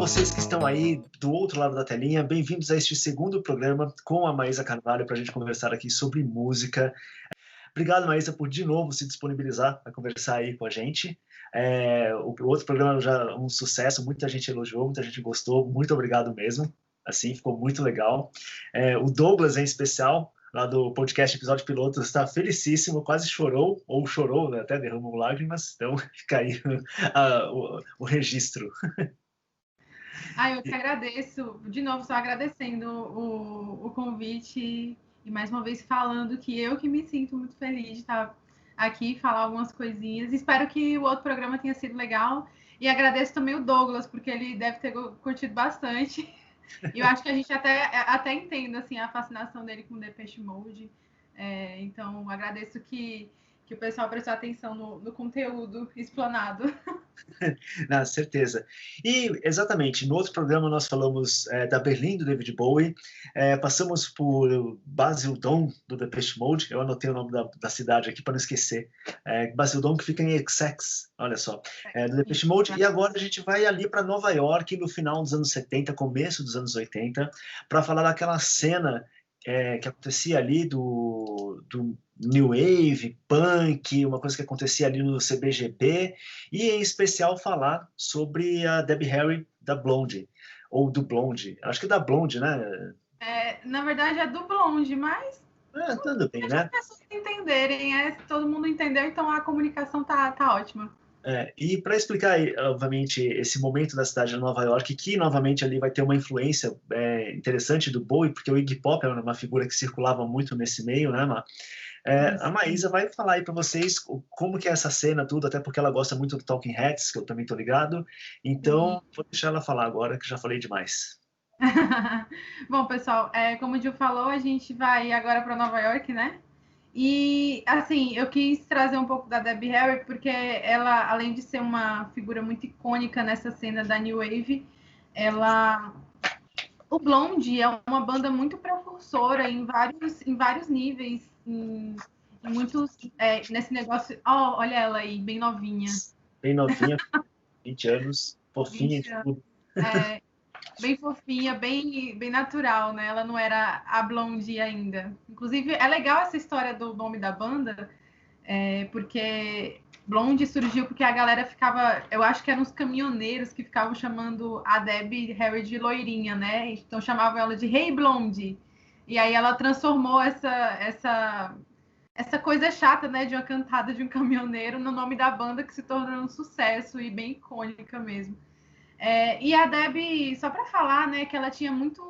vocês que estão aí do outro lado da telinha, bem-vindos a este segundo programa com a Maísa Carvalho para a gente conversar aqui sobre música. Obrigado, Maísa, por de novo se disponibilizar para conversar aí com a gente. O outro programa já é um sucesso, muita gente elogiou, muita gente gostou, muito obrigado mesmo, assim, ficou muito legal. O Douglas, em especial, lá do podcast Episódio Piloto, está felicíssimo, quase chorou, ou chorou, né, até derramou lágrimas, então fica aí o registro. Eu que agradeço, de novo, só agradecendo o convite e mais uma vez falando que eu que me sinto muito feliz de estar aqui, falar algumas coisinhas. Espero que o outro programa tenha sido legal e agradeço também o Douglas, porque ele deve ter curtido bastante. E eu acho que a gente até entende assim, a fascinação dele com Depeche Mode. Então, agradeço que o pessoal prestou atenção no conteúdo explanado. Na certeza. E, exatamente, no outro programa nós falamos da Berlim, do David Bowie, passamos por Basildon, do Depeche Mode, eu anotei o nome da cidade aqui para não esquecer, Basildon, que fica em Essex, olha só, do Depeche Mode, e agora a gente vai ali para Nova York, no final dos anos 70, começo dos anos 80, para falar daquela cena que acontecia ali do New Wave, Punk, uma coisa que acontecia ali no CBGB, e em especial falar sobre a Debbie Harry da Blondie, ou do Blondie, acho que da Blondie, né? Na verdade é do Blondie, mas tudo bem, né? As pessoas entenderem, todo mundo entendeu, então a comunicação tá ótima. E para explicar, obviamente, esse momento da cidade de Nova York, que novamente ali vai ter uma influência interessante do Bowie, porque o Iggy Pop era uma figura que circulava muito nesse meio, né, Má? A Maísa vai falar aí para vocês como que é essa cena, tudo, até porque ela gosta muito do Talking Heads, que eu também tô ligado. Então, vou deixar ela falar agora, que já falei demais. Bom, pessoal, como o Gil falou, a gente vai agora para Nova York, né? E, assim, eu quis trazer um pouco da Debbie Harry, porque ela, além de ser uma figura muito icônica nessa cena da New Wave, o Blondie é uma banda muito precursora em vários níveis, em muitos, nesse negócio. Olha ela aí, bem novinha. Bem novinha, 20 anos, fofinha de tudo. Bem fofinha, bem natural, né? Ela não era a Blondie ainda. Inclusive, é legal essa história do nome da banda, porque Blondie surgiu porque a galera ficava, eu acho que eram os caminhoneiros que ficavam chamando a Debbie Harry de loirinha, né? Então chamavam ela de Hey Blondie. E aí ela transformou essa coisa chata, né, de uma cantada de um caminhoneiro no nome da banda, que se tornou um sucesso e bem icônica mesmo. E a Debbie, só para falar, né, que ela tinha muito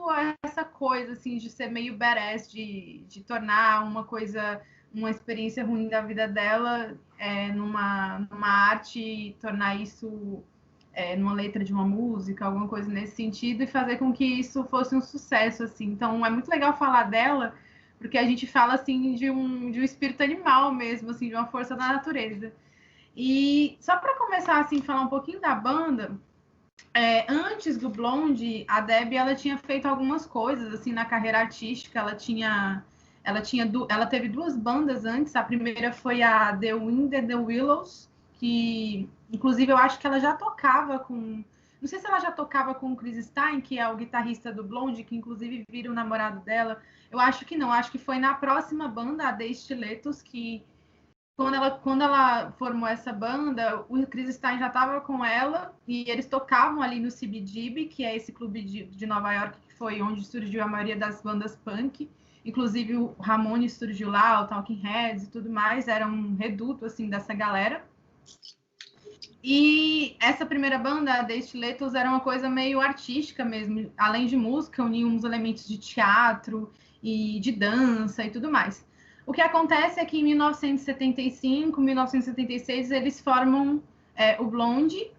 essa coisa, assim, de ser meio badass, de tornar uma experiência ruim da vida dela numa arte, tornar isso numa letra de uma música, alguma coisa nesse sentido, e fazer com que isso fosse um sucesso, assim. Então, é muito legal falar dela, porque a gente fala, assim, de um espírito animal mesmo, assim, de uma força da natureza. E só para começar, assim, falar um pouquinho da banda... antes do Blondie, a Debbie ela tinha feito algumas coisas assim na carreira artística. Ela teve duas bandas antes. A primeira foi a The Wind and the Willows, que inclusive eu acho que ela já tocava com, não sei se ela já tocava com o Chris Stein, que é o guitarrista do Blondie, que inclusive vira o namorado dela. Eu acho que não, acho que foi na próxima banda, a The Stilettos, que quando ela formou essa banda, o Chris Stein já estava com ela e eles tocavam ali no CBGB, que é esse clube de Nova York, que foi onde surgiu a maioria das bandas punk. Inclusive o Ramones surgiu lá, o Talking Heads e tudo mais, era um reduto assim dessa galera. E essa primeira banda, The Stilettos, era uma coisa meio artística mesmo, além de música, unia uns elementos de teatro e de dança e tudo mais. O que acontece é que em 1975, 1976, eles formam o Blondie,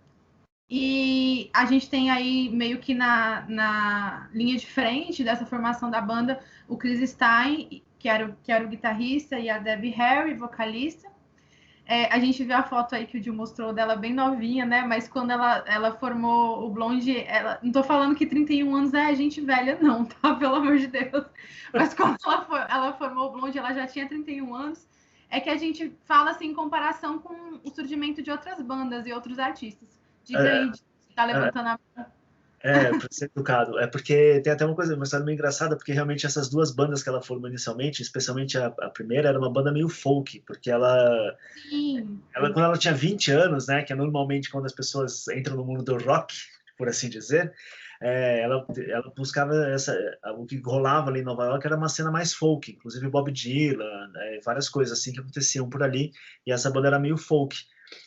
e a gente tem aí meio que na linha de frente dessa formação da banda o Chris Stein, que era o guitarrista, e a Debbie Harry, vocalista. A gente vê a foto aí que o Gil mostrou dela bem novinha, né? Mas quando ela formou o Blondie, não tô falando que 31 anos é gente velha, não, tá? Pelo amor de Deus. Mas quando ela formou o Blondie, ela já tinha 31 anos. É que a gente fala assim em comparação com o surgimento de outras bandas e outros artistas. Diga aí, tá levantando a mão. Para ser educado. É porque tem até uma história meio engraçada, porque realmente essas duas bandas que ela formou inicialmente, especialmente a primeira, era uma banda meio folk, porque Sim. quando ela tinha 20 anos, né, que é normalmente quando as pessoas entram no mundo do rock, por assim dizer, ela buscava o que rolava ali em Nova York era uma cena mais folk, inclusive Bob Dylan, várias coisas assim que aconteciam por ali, e essa banda era meio folk.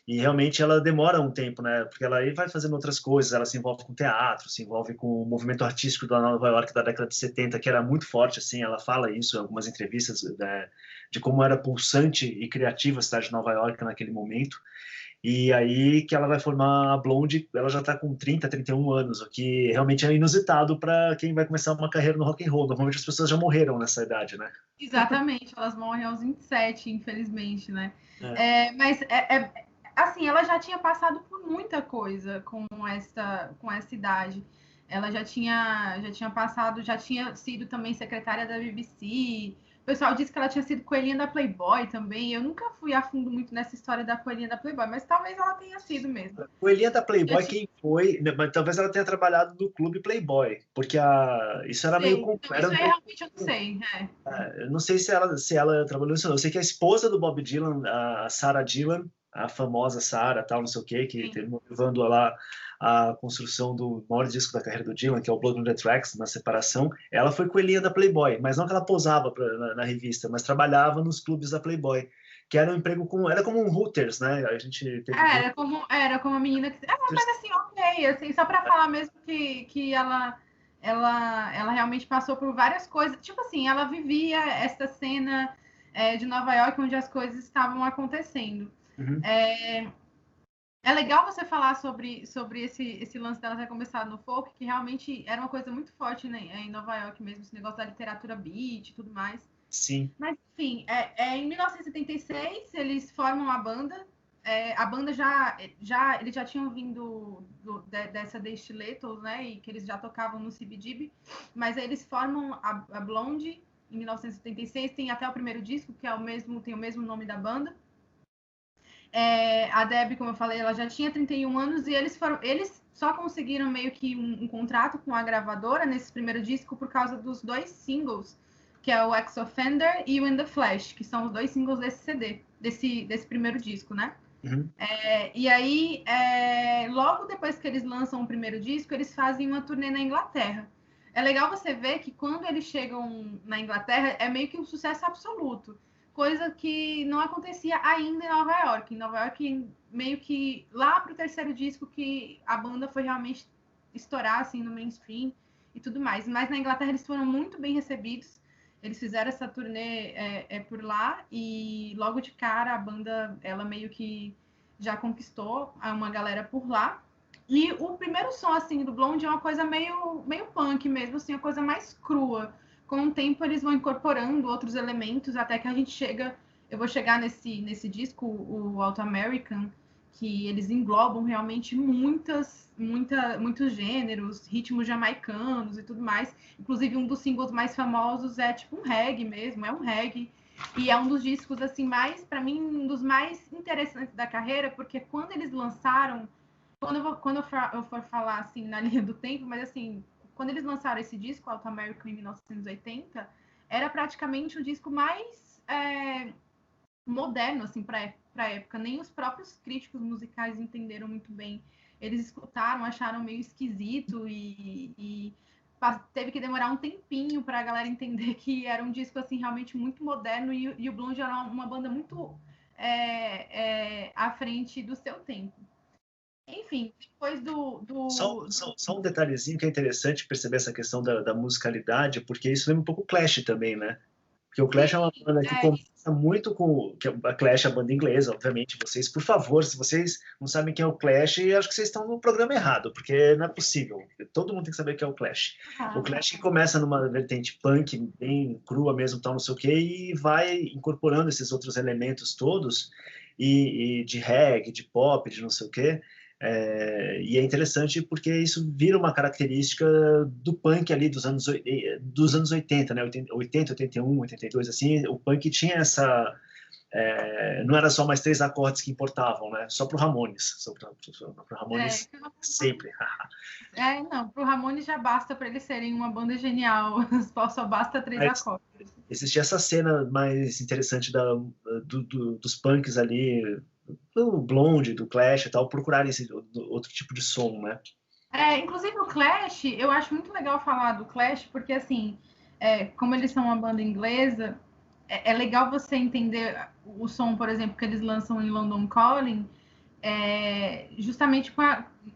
E realmente ela demora um tempo, né? Porque ela aí vai fazendo outras coisas, ela se envolve com teatro, se envolve com o movimento artístico da Nova York da década de 70, que era muito forte, assim, ela fala isso em algumas entrevistas, né, de como era pulsante e criativa a cidade de Nova York naquele momento. E aí que ela vai formar a Blonde, ela já está com 30, 31 anos, o que realmente é inusitado para quem vai começar uma carreira no rock and roll. Normalmente as pessoas já morreram nessa idade, né? Exatamente, elas morrem aos 27, infelizmente, né? É. Mas assim, ela já tinha passado por muita coisa com essa idade. Ela já tinha passado, já tinha sido também secretária da BBC. O pessoal disse que ela tinha sido coelhinha da Playboy também. Eu nunca fui a fundo muito nessa história da coelhinha da Playboy, mas talvez ela tenha sido mesmo. O Elia da Playboy, Eu quem foi? Né, mas talvez ela tenha trabalhado no Clube Playboy, porque isso era meio. sei. Então, Era isso um aí pouco. realmente eu não sei. Eu não sei se ela trabalhou nisso, não. Eu sei que a esposa do Bob Dylan, a Sarah Dylan, a famosa Sarah, tal, não sei o quê, que Sim. terminou levando lá a construção do maior disco da carreira do Dylan, que é o Blood on the Tracks, na separação, ela foi coelhinha da Playboy, mas não que ela posava na revista, mas trabalhava nos clubes da Playboy, que era um emprego era como um Hooters, né? A gente teve Era como a menina que. Mas assim, ok, assim, só pra falar mesmo que ela realmente passou por várias coisas. Tipo assim, ela vivia essa cena de Nova York onde as coisas estavam acontecendo. Uhum. É legal você falar sobre esse lance dela ter começado no folk, que realmente era uma coisa muito forte, né, em Nova York mesmo, esse negócio da literatura beat e tudo mais. Sim. Mas, enfim, em 1976 eles formam a banda. A banda eles já tinham vindo dessa The Stilettos, né? E que eles já tocavam no CBGB. Mas aí eles formam a Blonde em 1976. Tem até o primeiro disco, que tem o mesmo nome da banda. A Debbie, como eu falei, ela já tinha 31 anos e eles só conseguiram meio que um contrato com a gravadora nesse primeiro disco por causa dos dois singles, que é o Ex-Offender e o In The Flash, que são os dois singles desse CD, desse primeiro disco, né? Uhum. E aí, logo depois que eles lançam o primeiro disco, eles fazem uma turnê na Inglaterra. É legal você ver que quando eles chegam na Inglaterra, é meio que um sucesso absoluto. Coisa que não acontecia ainda em Nova York. Em Nova York, meio que lá pro terceiro disco que a banda foi realmente estourar, assim, no mainstream e tudo mais. Mas na Inglaterra eles foram muito bem recebidos. Eles fizeram essa turnê por lá e logo de cara a banda, ela meio que já conquistou uma galera por lá. E o primeiro som, assim, do Blonde é uma coisa meio punk mesmo, assim, uma coisa mais crua. Com o tempo eles vão incorporando outros elementos até que a gente chega... Eu vou chegar nesse disco, o Alt American, que eles englobam realmente muitos gêneros, ritmos jamaicanos e tudo mais. Inclusive, um dos singles mais famosos é tipo um reggae mesmo, é um reggae. E é um dos discos, assim, para mim, um dos mais interessantes da carreira, porque quando eles lançaram, quando eu for falar, assim, na linha do tempo, mas, assim, quando eles lançaram esse disco, Alto American, em 1980, era praticamente o disco mais moderno, assim, para a época. Nem os próprios críticos musicais entenderam muito bem. Eles escutaram, acharam meio esquisito e teve que demorar um tempinho para a galera entender que era um disco, assim, realmente muito moderno e o Blonde era uma banda muito à frente do seu tempo. Enfim, depois Só um detalhezinho que é interessante perceber essa questão da musicalidade, porque isso lembra um pouco o Clash também, né? Porque o Clash é uma Sim, banda que começa muito com que a Clash, a banda inglesa, obviamente. Vocês, por favor, se vocês não sabem quem é o Clash, acho que vocês estão no programa errado, porque não é possível. Todo mundo tem que saber quem é o Clash. O Clash começa numa vertente punk, bem crua mesmo, tal, não sei o quê, e vai incorporando esses outros elementos todos, e de reggae, de pop, de não sei o quê. E é interessante porque isso vira uma característica do punk ali dos anos 80, né? 80, 81, 82, assim, o punk tinha não era só mais 3 acordes que importavam, né? Só para o Ramones. Pro Ramones sempre. Não, pro Ramones já basta para eles serem uma banda genial. Só basta 3 acordes. Existia essa cena mais interessante dos punks ali, do Blonde, do Clash e tal, procurarem esse outro tipo de som, né? Inclusive o Clash, eu acho muito legal falar do Clash, porque assim, como eles são uma banda inglesa, é legal você entender o som, por exemplo, que eles lançam em London Calling, justamente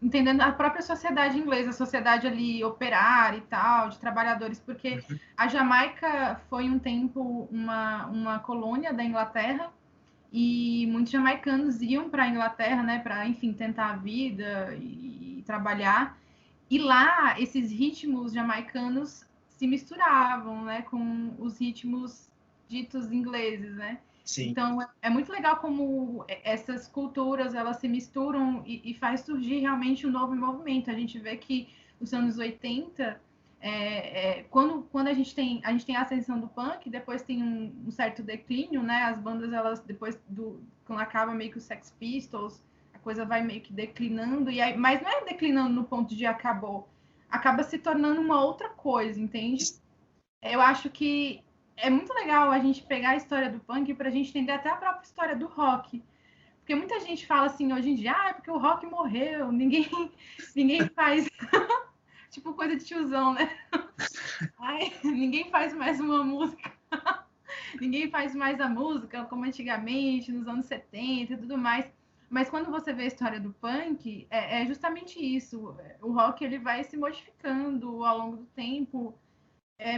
entendendo a própria sociedade inglesa, a sociedade ali operária e tal, de trabalhadores, porque a Jamaica foi um tempo uma colônia da Inglaterra, e muitos jamaicanos iam para a Inglaterra, né, para, enfim, tentar a vida e trabalhar. E lá, esses ritmos jamaicanos se misturavam, né, com os ritmos ditos ingleses, né? Sim. Então, é muito legal como essas culturas, elas se misturam e faz surgir realmente um novo movimento. A gente vê que nos anos 80, quando a gente tem a ascensão do punk, depois tem um certo declínio, né? As bandas, elas, depois quando acaba meio que o Sex Pistols, a coisa vai meio que declinando, mas não é declinando no ponto de acabou, acaba se tornando uma outra coisa, entende? Eu acho que é muito legal a gente pegar a história do punk para a gente entender até a própria história do rock. Porque muita gente fala assim hoje em dia, é porque o rock morreu, ninguém faz... tipo coisa de tiozão, né? Ninguém faz mais uma música. Ninguém faz mais a música como antigamente, nos anos 70 e tudo mais. Mas quando você vê a história do punk, é justamente isso. O rock ele vai se modificando ao longo do tempo,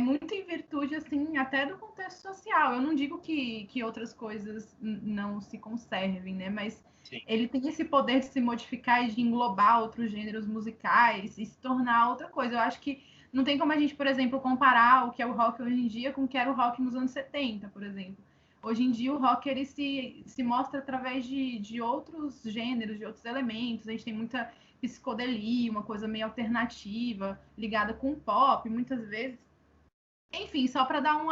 muito em virtude, assim, até do contexto social. Eu não digo que outras coisas não se conservem, né? Mas sim, ele tem esse poder de se modificar e de englobar outros gêneros musicais e se tornar outra coisa. Eu acho que não tem como a gente, por exemplo, comparar o que é o rock hoje em dia com o que era o rock nos anos 70, por exemplo. Hoje em dia o rock ele se mostra através de outros gêneros, de outros elementos. A gente tem muita psicodelia, uma coisa meio alternativa, ligada com o pop, muitas vezes. Enfim, só para dar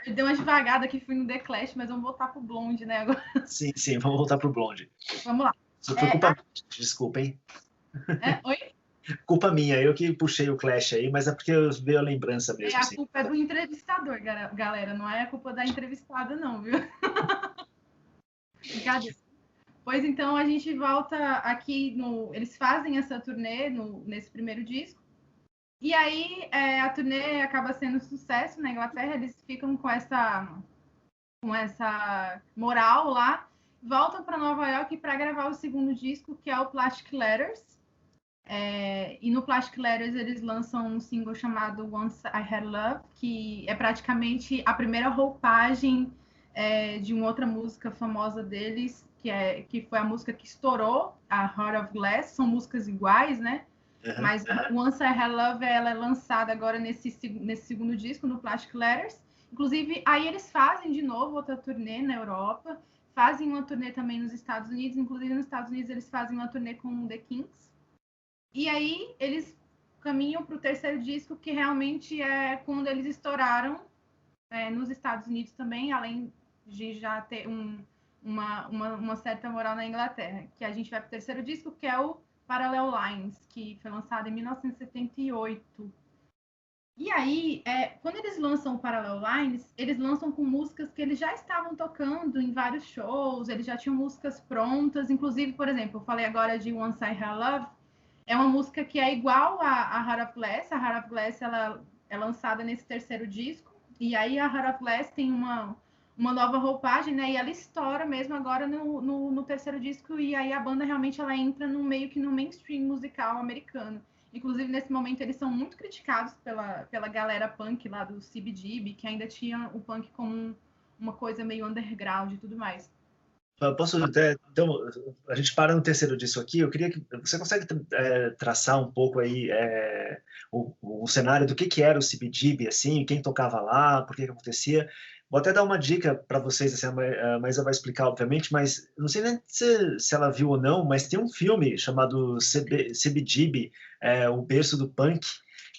eu dei uma devagada que fui no The Clash, mas vamos voltar pro Blonde, né? Agora. Sim, vamos voltar pro Blonde. Vamos lá. Só foi culpa minha, desculpa, hein? Oi? Culpa minha, eu que puxei o Clash aí, mas é porque veio a lembrança mesmo. A culpa é do entrevistador, galera, não é a culpa da entrevistada, não, viu? Brincadeira. Pois então, a gente volta aqui eles fazem essa turnê nesse primeiro disco. E aí, a turnê acaba sendo um sucesso na Inglaterra, eles ficam com essa moral lá, voltam para Nova York para gravar o segundo disco, que é o Plastic Letters. E no Plastic Letters eles lançam um single chamado Once I Had Love, que é praticamente a primeira roupagem de uma outra música famosa deles, que foi a música que estourou, a Heart of Glass. São músicas iguais, né? Mas Once I Had Love, ela é lançada agora nesse segundo disco, no Plastic Letters. Inclusive, aí eles fazem de novo outra turnê na Europa, fazem uma turnê também nos Estados Unidos. Inclusive, nos Estados Unidos, eles fazem uma turnê com The Kinks. E aí, eles caminham para o terceiro disco, que realmente é quando eles estouraram nos Estados Unidos também, além de já ter uma certa moral na Inglaterra. Que a gente vai para o terceiro disco, que é o Parallel Lines, que foi lançado em 1978. E aí, quando eles lançam o Parallel Lines, eles lançam com músicas que eles já estavam tocando em vários shows, eles já tinham músicas prontas. Inclusive, por exemplo, eu falei agora de Once I Had Love, é uma música que é igual a Heart of Glass. A Heart of Glass ela é lançada nesse terceiro disco, e aí a Heart of Glass tem uma nova roupagem, né? E ela estoura mesmo agora no terceiro disco, e aí a banda realmente ela entra meio que no mainstream musical americano. Inclusive, nesse momento, eles são muito criticados pela galera punk lá do CBGB, que ainda tinha o punk como uma coisa meio underground e tudo mais. Posso até, então, a gente para no terceiro disso aqui. Eu queria que você consegue traçar um pouco aí o cenário do que era o CBGB, assim, quem tocava lá, por que acontecia. Vou até dar uma dica para vocês, assim, a Maísa vai explicar, obviamente, mas não sei nem se ela viu ou não, mas tem um filme chamado CBGB, O Berço do Punk,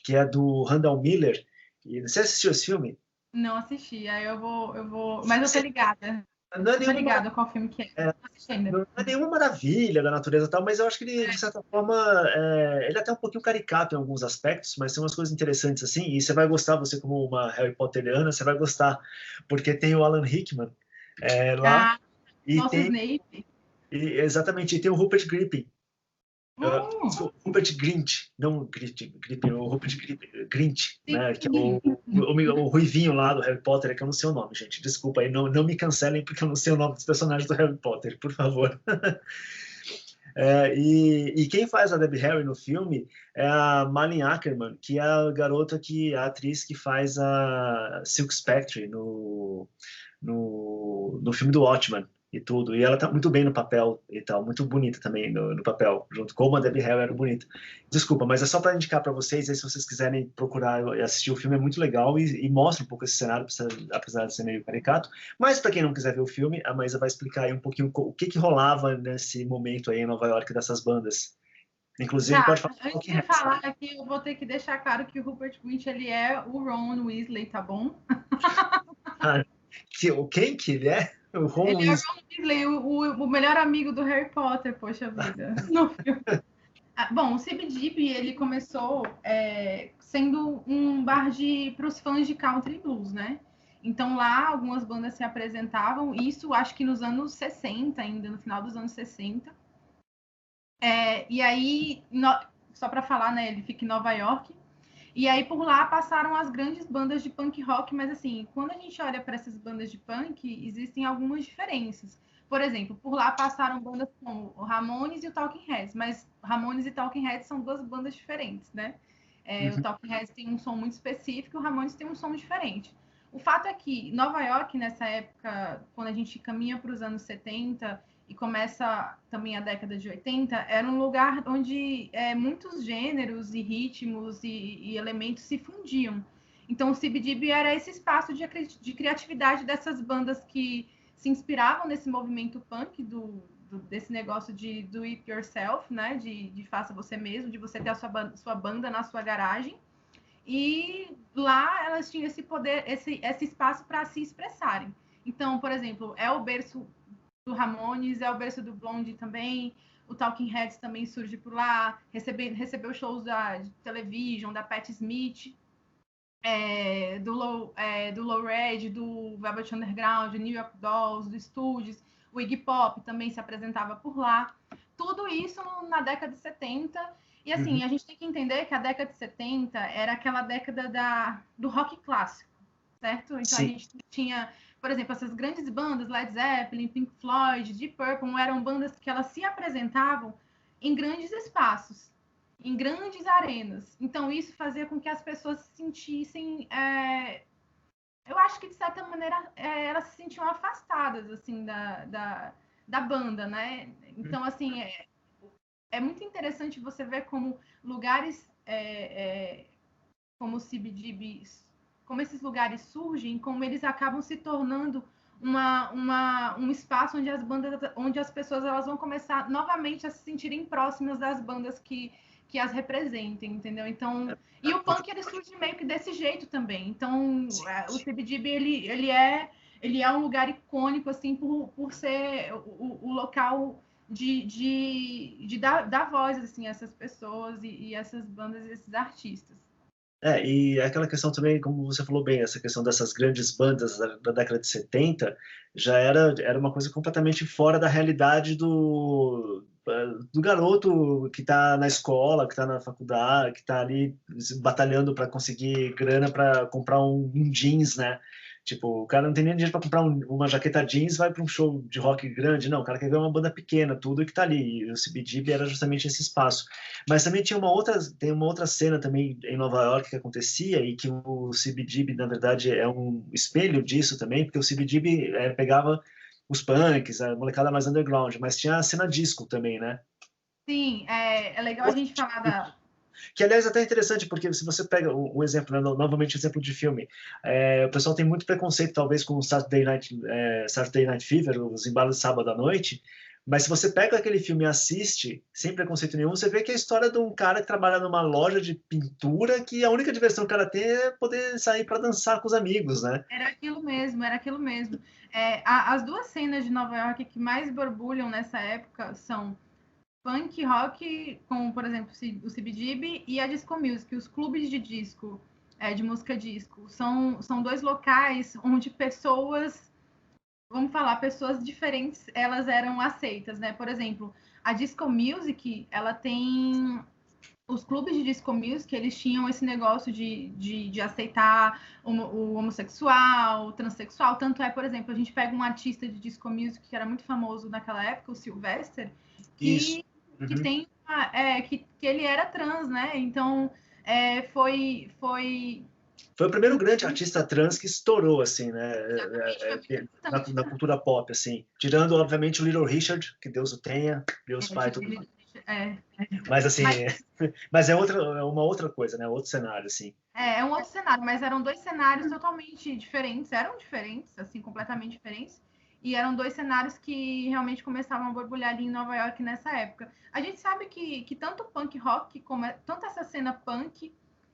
que é do Randall Miller. E você assistiu esse filme? Não assisti, aí eu vou... Mas eu tô ligada. Não é Tô ligada qual filme que é. Não assisti ainda. Não é nenhuma maravilha da natureza e tal, mas eu acho que ele, de certa forma, ele é até um pouquinho caricato em alguns aspectos, mas tem umas coisas interessantes assim, e você vai gostar, você como uma Harry Potteriana, você vai gostar, porque tem o Alan Rickman lá, Ah, e nosso tem, Snape. exatamente, e tem o Rupert Grint, Hum, Rupert Grint, não Grint, o Rupert Grint, sim, né, que é o ruivinho lá do Harry Potter, que eu não sei o nome, gente, desculpa aí, não me cancelem porque eu não sei o nome dos personagens do Harry Potter, por favor. E quem faz a Debbie Harry no filme é a Malin Akerman, que é a atriz que faz a Silk Spectre no filme do Watchmen e tudo. E ela tá muito bem no papel e tal, muito bonita também no papel, junto com a Debbie Harry era bonita. Desculpa, mas é só para indicar para vocês, aí se vocês quiserem procurar e assistir o filme, é muito legal e mostra um pouco esse cenário, apesar de ser meio caricato. Mas para quem não quiser ver o filme, a Maísa vai explicar aí um pouquinho o que rolava nesse momento aí em Nova York dessas bandas. Inclusive, tá. pode falar Antes Talking de Heads. falar aqui, eu vou ter que deixar claro que o Rupert Grint, ele é o Ron Weasley, tá bom? Quem que ele é? O Ron Ele é o Weasley. Ron Weasley, o melhor amigo do Harry Potter, poxa vida. No filme. Bom, o CBGB, ele começou sendo um bar para os fãs de country e blues, né? Então lá algumas bandas se apresentavam, isso acho que nos anos 60 ainda, no final dos anos 60. E aí, só para falar, né, ele fica em Nova York. E aí por lá passaram as grandes bandas de punk rock, mas assim, quando a gente olha para essas bandas de punk, existem algumas diferenças. Por exemplo, por lá passaram bandas como o Ramones e o Talking Heads, mas Ramones e Talking Heads são duas bandas diferentes, né? O Talking Heads tem um som muito específico, o Ramones tem um som diferente. O fato é que Nova York, nessa época, quando a gente caminha para os anos 70 e começa também a década de 80, era um lugar onde muitos gêneros e ritmos e elementos se fundiam. Então o CBGB era esse espaço de criatividade dessas bandas que se inspiravam nesse movimento punk desse negócio de do it yourself, né? De faça você mesmo, de você ter a sua banda na sua garagem. E lá elas tinham esse poder, esse espaço para se expressarem. Então, por exemplo, é o berço do Ramones, é o berço do Blondie também, o Talking Heads também surge por lá, recebeu shows de Television, da Patti Smith, do Low Red, do Velvet Underground, New York Dolls, do Stooges, o Iggy Pop também se apresentava por lá. Tudo isso na década de 70. E assim, a gente tem que entender que a década de 70 era aquela década do rock clássico, certo? Então Sim. A gente tinha, por exemplo, essas grandes bandas, Led Zeppelin, Pink Floyd, Deep Purple, eram bandas que elas se apresentavam em grandes espaços, em grandes arenas. Então isso fazia com que as pessoas se sentissem, eu acho que de certa maneira elas se sentiam afastadas assim da banda, né? Então assim é muito interessante você ver como lugares como o CBGB, como esses lugares surgem, como eles acabam se tornando um espaço onde as pessoas elas vão começar novamente a se sentirem próximas das bandas que as representem, entendeu? Então, e o punk ele surge meio que desse jeito também. Então, o CBGB ele é um lugar icônico assim por ser o local de dar voz assim a essas pessoas e essas bandas e esses artistas. E aquela questão também, como você falou bem, essa questão dessas grandes bandas da década de 70 já era uma coisa completamente fora da realidade do garoto que está na escola, que está na faculdade, que está ali batalhando para conseguir grana para comprar um jeans, né? Tipo, o cara não tem nem dinheiro para comprar uma jaqueta jeans, vai para um show de rock grande. Não, o cara quer ver uma banda pequena, tudo que está ali. E o CBGB era justamente esse espaço. Mas também tem uma outra cena também em Nova York que acontecia e que o CBGB, na verdade, é um espelho disso também, porque o CBGB pegava os punks, a molecada mais underground, mas tinha a cena disco também, né? Sim, é legal a gente falar da... Que, aliás, é até interessante, porque se você pega um exemplo, né, novamente exemplo de filme, o pessoal tem muito preconceito, talvez, com o Saturday Night Fever, os embalos de sábado à noite, Mas se você pega aquele filme e assiste, sem preconceito nenhum, você vê que é a história de um cara que trabalha numa loja de pintura, que a única diversão que o cara tem é poder sair para dançar com os amigos, né? Era aquilo mesmo, era aquilo mesmo. As duas cenas de Nova York que mais borbulham nessa época são punk rock, como, por exemplo, o CBGB e a disco music, os clubes de disco, de música disco. São dois locais onde pessoas, vamos falar, pessoas diferentes, elas eram aceitas, né? Por exemplo, a disco music, ela tem... Os clubes de disco music, eles tinham esse negócio de aceitar o homossexual, o transexual. Tanto é, por exemplo, a gente pega um artista de disco music que era muito famoso naquela época, o Sylvester, que tem que ele era trans, né? Então foi o primeiro grande artista trans que estourou, assim, né? Na cultura pop, assim. Tirando, obviamente, o Little Richard, que Deus o tenha, Deus Pai, tudo mais. Mas, assim, mas é uma outra coisa, né? Outro cenário, assim. É um outro cenário, mas eram dois cenários totalmente diferentes. Eram diferentes, assim, completamente diferentes. E eram dois cenários que realmente começavam a borbulhar ali em Nova York nessa época. A gente sabe que tanto o punk rock, tanto essa cena punk,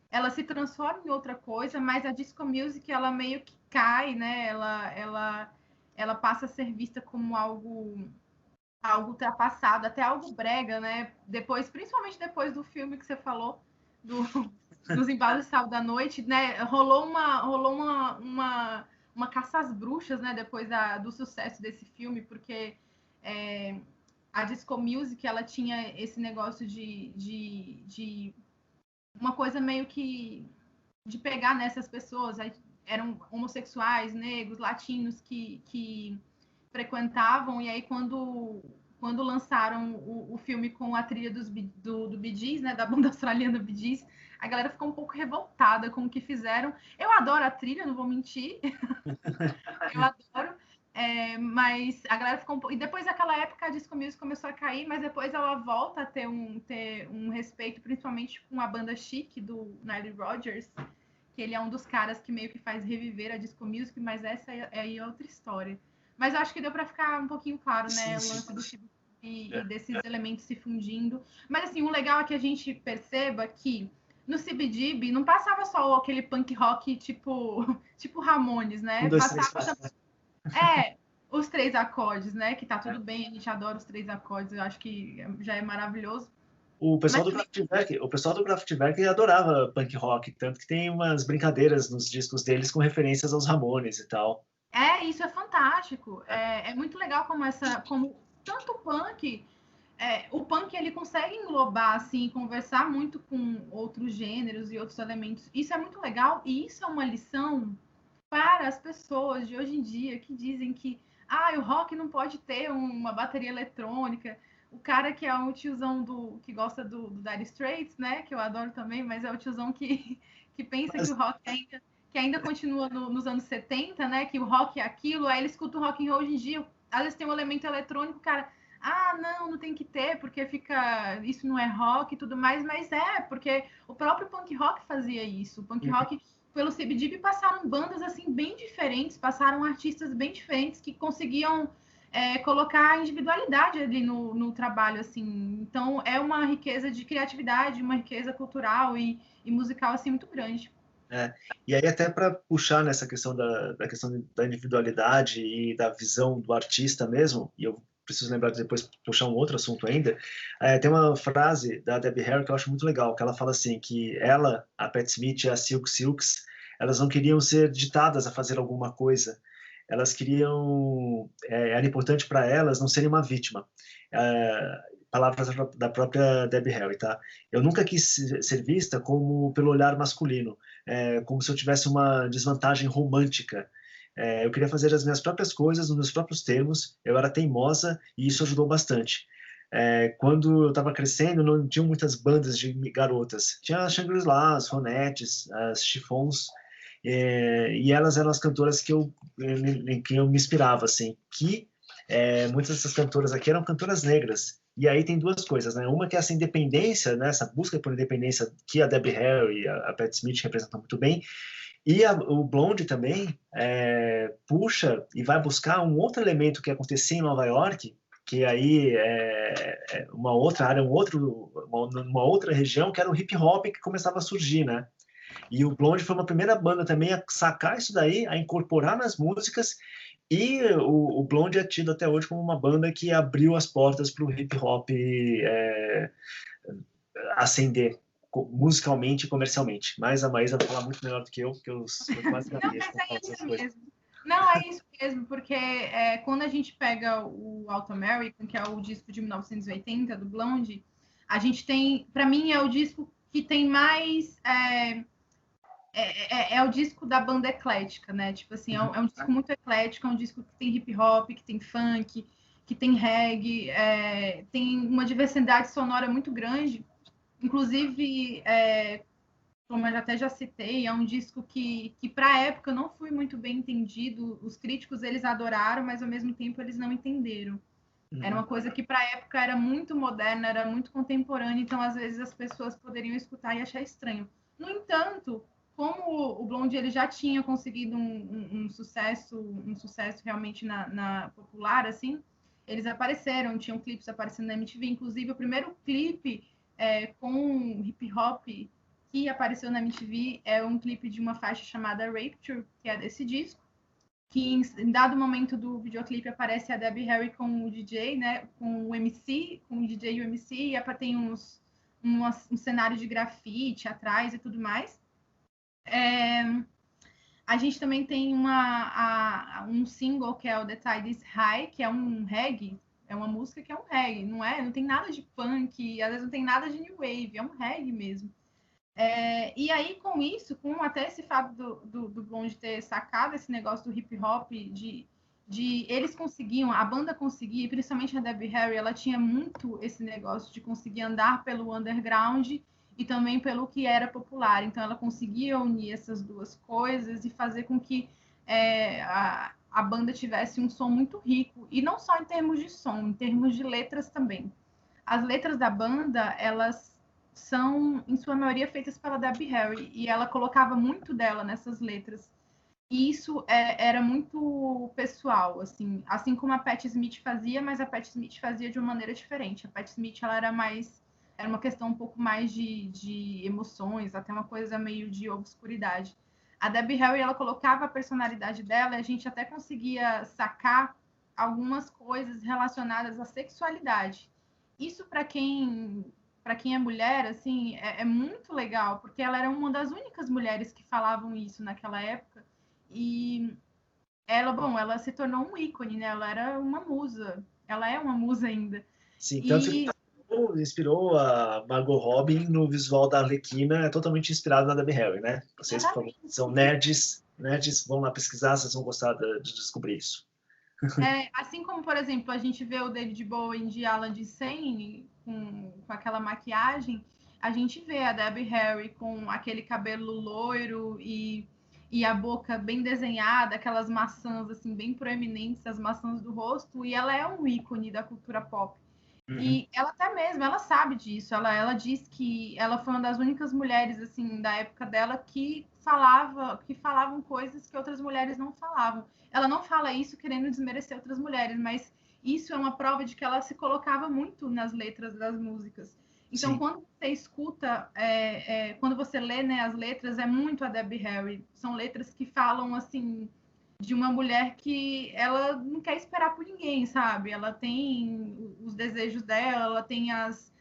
ela se transforma em outra coisa, mas a disco music, ela meio que cai, né? Ela passa a ser vista como algo ultrapassado, até algo brega, né? Depois, principalmente depois do filme que você falou, dos embalos de sábado à noite, né? Rolou uma caça às bruxas, né? Depois do sucesso desse filme, porque a disco music, ela tinha esse negócio de uma coisa meio que de pegar nessas pessoas, eram homossexuais, negros, latinos que frequentavam, e aí quando lançaram o filme com a trilha do Bee Gees, né, da banda australiana Bee Gees, a galera ficou um pouco revoltada com o que fizeram. Eu adoro a trilha, não vou mentir. Eu adoro. Mas a galera ficou um pouco... E depois daquela época a disco music começou a cair, mas depois ela volta a ter um respeito, principalmente com a banda Chic, do Nile Rodgers, que ele é um dos caras que meio que faz reviver a disco music, mas essa é outra história. Mas eu acho que deu para ficar um pouquinho claro, né? O lance do Chico e desses elementos se fundindo. Mas, assim, o legal é que a gente perceba que no CBGB não passava só aquele punk rock tipo Ramones, né? Passava os três acordes, né? Que tá tudo bem, a gente adora os três acordes, eu acho que já é maravilhoso. O pessoal do Kraftwerk adorava punk rock, tanto que tem umas brincadeiras nos discos deles com referências aos Ramones e tal. Isso é fantástico. É muito legal como tanto o punk ele consegue englobar assim, conversar muito com outros gêneros e outros elementos. Isso é muito legal e isso é uma lição para as pessoas de hoje em dia que dizem que o rock não pode ter uma bateria eletrônica. O cara que é o tiozão que gosta do Dire Straits, né? Que eu adoro também, mas é o tiozão que pensa que o rock ainda continua nos anos 70, né? Que o rock é aquilo, aí ele escuta o rock and roll hoje em dia, às vezes tem um elemento eletrônico, cara, não tem que ter, porque isso não é rock e tudo mais, mas porque o próprio punk rock fazia isso. O punk rock, pelo CBGB, passaram bandas assim bem diferentes, passaram artistas bem diferentes que conseguiam colocar a individualidade ali no trabalho, assim. Então, é uma riqueza de criatividade, uma riqueza cultural e musical, assim, muito grande. E aí até para puxar nessa questão da questão da individualidade e da visão do artista mesmo, e eu preciso lembrar de depois puxar um outro assunto ainda, tem uma frase da Debbie Harry que eu acho muito legal, que ela fala assim, que ela, a Pat Smith e a Silk Silks, elas não queriam ser ditadas a fazer alguma coisa, elas queriam, era importante para elas não serem uma vítima. Palavras da própria Debbie Harry, tá? Eu nunca quis ser vista como pelo olhar masculino, como se eu tivesse uma desvantagem romântica. Eu queria fazer as minhas próprias coisas nos meus próprios termos, eu era teimosa e isso ajudou bastante. Quando eu estava crescendo, não tinha muitas bandas de garotas. Tinha as Shangri-La, as Ronettes, as Chiffons, e elas eram as cantoras em que eu me inspirava, assim, que muitas dessas cantoras aqui eram cantoras negras. E aí tem duas coisas, né? Uma que é essa independência, né? Essa busca por independência que a Debbie Harry e a Pat Smith representam muito bem. E o Blonde também puxa e vai buscar um outro elemento que acontecia em Nova York, que aí uma outra área, uma outra região que era o hip hop que começava a surgir, né? E o Blonde foi uma primeira banda também a sacar isso daí, a incorporar nas músicas, e o Blonde é tido até hoje como uma banda que abriu as portas para o hip hop ascender musicalmente e comercialmente. Mas a Maísa vai falar muito melhor do que eu, porque eu quase gaguejo com essas coisas. Não, é isso mesmo, porque quando a gente pega o Alto American, que é o disco de 1980 do Blonde, a gente tem, para mim, é o disco que tem mais o disco da banda eclética, né? Tipo assim, é um disco muito eclético, é um disco que tem hip hop, que tem funk, que tem reggae, tem uma diversidade sonora muito grande. Inclusive, como eu até já citei, é um disco que para a época não foi muito bem entendido. Os críticos eles adoraram, mas ao mesmo tempo eles não entenderam. Era uma coisa que para a época era muito moderna, era muito contemporânea, então às vezes as pessoas poderiam escutar e achar estranho. No entanto, como o Blonde ele já tinha conseguido um sucesso realmente na popular, assim, eles apareceram, tinham clipes aparecendo na MTV, inclusive o primeiro clipe com hip hop que apareceu na MTV é um clipe de uma faixa chamada Rapture, que é desse disco, que em dado momento do videoclipe aparece a Debbie Harry com o DJ, né, com o MC, com o DJ e o MC, e tem um cenário de grafite atrás e tudo mais. A gente também tem um single que é o The Tide is High, que é um reggae, é uma música que é um reggae, não tem nada de punk, às vezes não tem nada de new wave, é um reggae mesmo. E aí, com isso, com até esse fato do Blonde ter sacado esse negócio do hip hop, de eles conseguiam, a banda conseguia, principalmente a Debbie Harry, ela tinha muito esse negócio de conseguir andar pelo underground e também pelo que era popular. Então, ela conseguia unir essas duas coisas e fazer com que a banda tivesse um som muito rico, e não só em termos de som, em termos de letras também. As letras da banda, elas são, em sua maioria, feitas pela Debbie Harry, e ela colocava muito dela nessas letras. E isso era muito pessoal, assim como a Patti Smith fazia, mas a Patti Smith fazia de uma maneira diferente. A Patti Smith ela era uma questão um pouco mais de emoções, até uma coisa meio de obscuridade. A Debbie Harry ela colocava a personalidade dela, e a gente até conseguia sacar algumas coisas relacionadas à sexualidade. Isso para quem é mulher, assim, é muito legal, porque ela era uma das únicas mulheres que falavam isso naquela época. E ela se tornou um ícone, né? Ela era uma musa. Ela é uma musa ainda. Sim, tanto que inspirou a Margot Robbie no visual da Arlequina, é totalmente inspirado na Debbie Harry, né? Vocês que são nerds, vão lá pesquisar, vocês vão gostar de descobrir isso. Assim como, por exemplo, a gente vê o David Bowie de Alan Sane com aquela maquiagem, a gente vê a Debbie Harry com aquele cabelo loiro e a boca bem desenhada, aquelas maçãs assim bem proeminentes, as maçãs do rosto, e ela é um ícone da cultura pop. E ela até mesmo, ela sabe disso. Ela diz que ela foi uma das únicas mulheres assim da época dela que falavam coisas que outras mulheres não falavam. Ela não fala isso querendo desmerecer outras mulheres, mas isso é uma prova de que ela se colocava muito nas letras das músicas. Então, quando você escuta, quando você lê, né, as letras, é muito a Debbie Harry. São letras que falam assim de uma mulher que ela não quer esperar por ninguém, sabe? Ela tem os desejos dela, ela tem as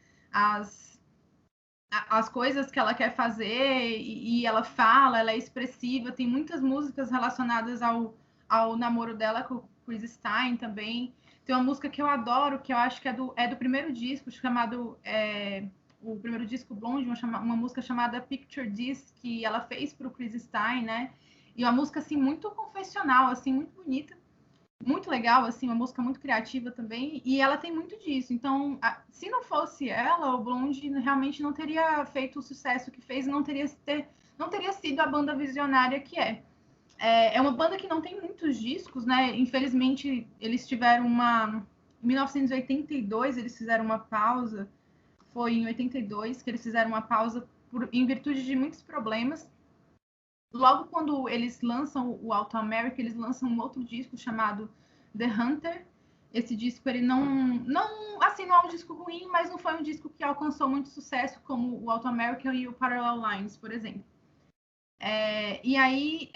coisas que ela quer fazer e ela fala, ela é expressiva. Tem muitas músicas relacionadas ao namoro dela com o Chris Stein também. Tem uma música que eu adoro, que eu acho que é do primeiro disco, chamado o primeiro disco Blonde, uma música chamada Picture This, que ela fez para o Chris Stein, né? E uma música assim muito confessional, assim muito bonita, muito legal, assim, uma música muito criativa também. E ela tem muito disso. Então, se não fosse ela, o Blonde realmente não teria feito o sucesso que fez, não teria sido a banda visionária que é. É uma banda que não tem muitos discos, né? Infelizmente, eles tiveram em 1982, eles fizeram uma pausa. Foi em 82 que eles fizeram uma pausa em virtude de muitos problemas. Logo quando eles lançam o Alto America, eles lançam um outro disco chamado The Hunter. Esse disco, ele assim, não é um disco ruim, mas não foi um disco que alcançou muito sucesso, como o Auto American e o Parallel Lines, por exemplo. E aí,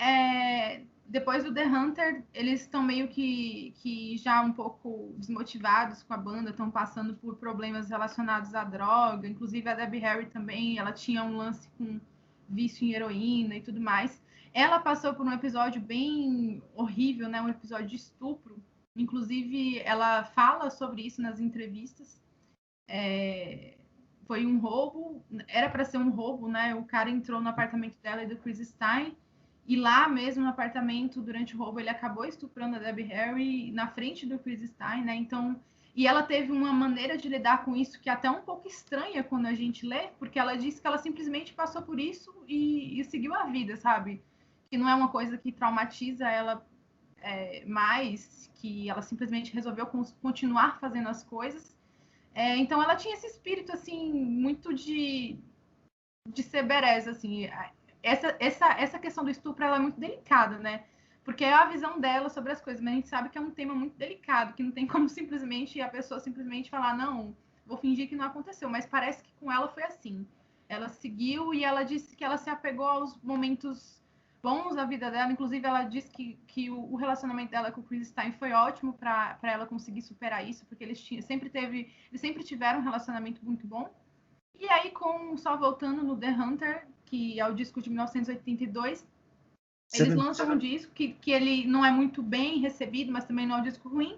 depois do The Hunter, eles estão meio que já um pouco desmotivados com a banda, estão passando por problemas relacionados à droga, inclusive a Debbie Harry também, ela tinha um lance com vício em heroína e tudo mais. Ela passou por um episódio bem horrível, né? Um episódio de estupro. Inclusive, ela fala sobre isso nas entrevistas. Foi um roubo, era para ser um roubo, né? O cara entrou no apartamento dela e do Chris Stein, e lá mesmo no apartamento, durante o roubo, ele acabou estuprando a Debbie Harry na frente do Chris Stein, né? Então, e ela teve uma maneira de lidar com isso que é até um pouco estranha quando a gente lê, porque ela disse que ela simplesmente passou por isso e seguiu a vida, sabe? Que não é uma coisa que traumatiza ela mais, que ela simplesmente resolveu continuar fazendo as coisas. Então ela tinha esse espírito assim muito de ser bereza, assim. Essa questão do estupro ela é muito delicada, né? Porque é a visão dela sobre as coisas, mas a gente sabe que é um tema muito delicado, que não tem como simplesmente a pessoa simplesmente falar, não, vou fingir que não aconteceu, mas parece que com ela foi assim. Ela seguiu e ela disse que ela se apegou aos momentos bons da vida dela, inclusive ela disse que o relacionamento dela com o Chris Stein foi ótimo para ela conseguir superar isso, porque eles sempre tiveram um relacionamento muito bom. E aí, só voltando no The Hunter, que é o disco de 1982, eles lançam um disco que ele não é muito bem recebido, mas também não é um disco ruim.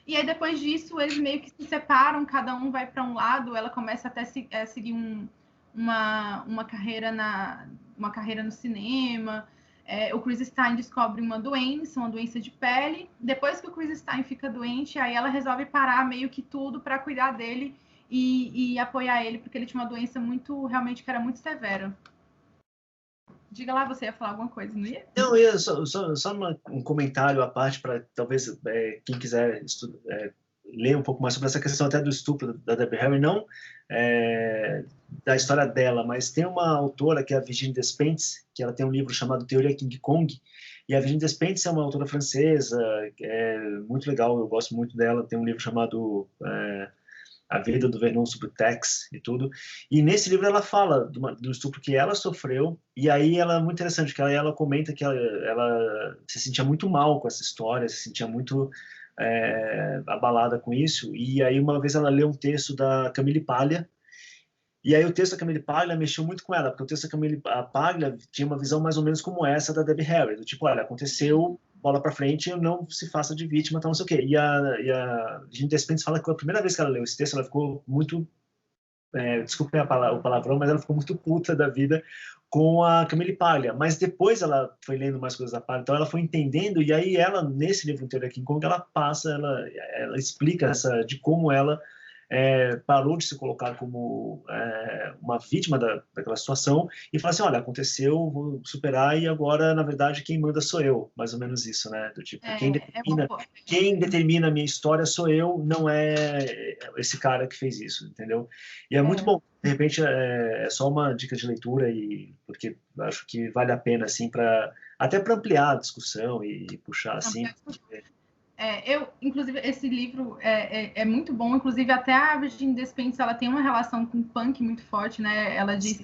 E aí, depois disso, eles meio que se separam, cada um vai para um lado, ela começa até a seguir uma carreira no cinema. O Chris Stein descobre uma doença de pele. Depois que o Chris Stein fica doente, aí ela resolve parar meio que tudo para cuidar dele e apoiar ele, porque ele tinha uma doença realmente que era muito severa. Diga lá, você ia falar alguma coisa, não ia? Não, eu ia só um comentário à parte para talvez quem quiser ler um pouco mais sobre essa questão até do estupro da Debbie Harry, não da história dela, mas tem uma autora que é a Virginie Despentes, que ela tem um livro chamado Teoria King Kong, e a Virginie Despentes é uma autora francesa, muito legal, eu gosto muito dela, tem um livro chamado A Vida do Vernon Subutex e tudo. E nesse livro ela fala do estupro que ela sofreu, e aí ela é muito interessante, porque ela comenta que ela se sentia muito mal com essa história, se sentia muito abalada com isso, e aí uma vez ela leu um texto da Camille Paglia, e aí o texto da Camille Paglia mexeu muito com ela, porque o texto da Camille Paglia tinha uma visão mais ou menos como essa da Debbie Harry, do tipo, olha, aconteceu, bola para frente, não se faça de vítima, tal, não sei o quê. E a Virginie Despentes fala que a primeira vez que ela leu esse texto, ela ficou muito, desculpem o palavrão, mas ela ficou muito puta da vida com a Camille Paglia. Mas depois ela foi lendo mais coisas da Paglia, então ela foi entendendo, e aí ela, nesse livro inteiro aqui, como ela passa, ela explica de como ela parou de se colocar como uma vítima daquela situação e fala assim, olha, aconteceu, vou superar e agora, na verdade, quem manda sou eu, mais ou menos isso, né? Do tipo, quem determina a minha história sou eu, não é esse cara que fez isso, entendeu? E é muito bom, de repente é só uma dica de leitura porque acho que vale a pena, assim, até para ampliar a discussão e puxar, assim. Inclusive, esse livro é muito bom. Inclusive, até a Virginie Despentes, ela tem uma relação com o punk muito forte, né? Ela diz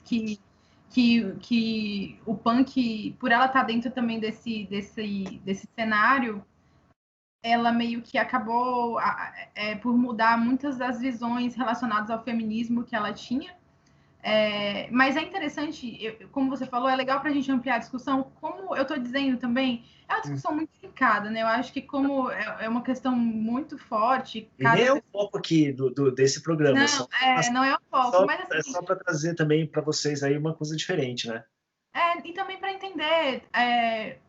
que o punk, por ela estar dentro também desse cenário, ela meio que acabou por mudar muitas das visões relacionadas ao feminismo que ela tinha. Mas é interessante, como você falou, é legal para a gente ampliar a discussão. Como eu estou dizendo também, é uma discussão muito delicada, né? Eu acho que como é uma questão muito forte... E nem é o foco aqui desse programa. Não é o foco, mas assim... É só para trazer também para vocês aí uma coisa diferente, né? E também para entender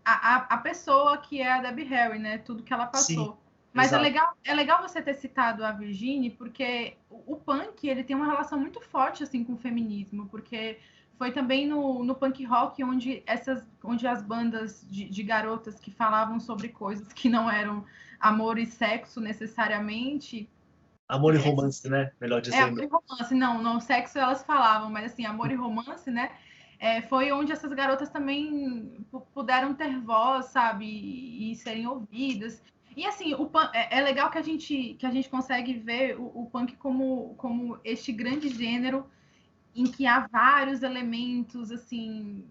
a pessoa que é a Debbie Harry, né? Tudo que ela passou. Sim. Mas é legal você ter citado a Virginie, porque o punk ele tem uma relação muito forte assim com o feminismo, porque foi também no punk rock onde as bandas de garotas que falavam sobre coisas que não eram amor e sexo necessariamente. Amor e romance, né? Melhor dizendo. Amor e romance, não sexo elas falavam, mas assim, amor e romance, né? Foi onde essas garotas também puderam ter voz, sabe? E serem ouvidas. E assim, é legal que a gente consegue ver o punk como este grande gênero em que há vários elementos assim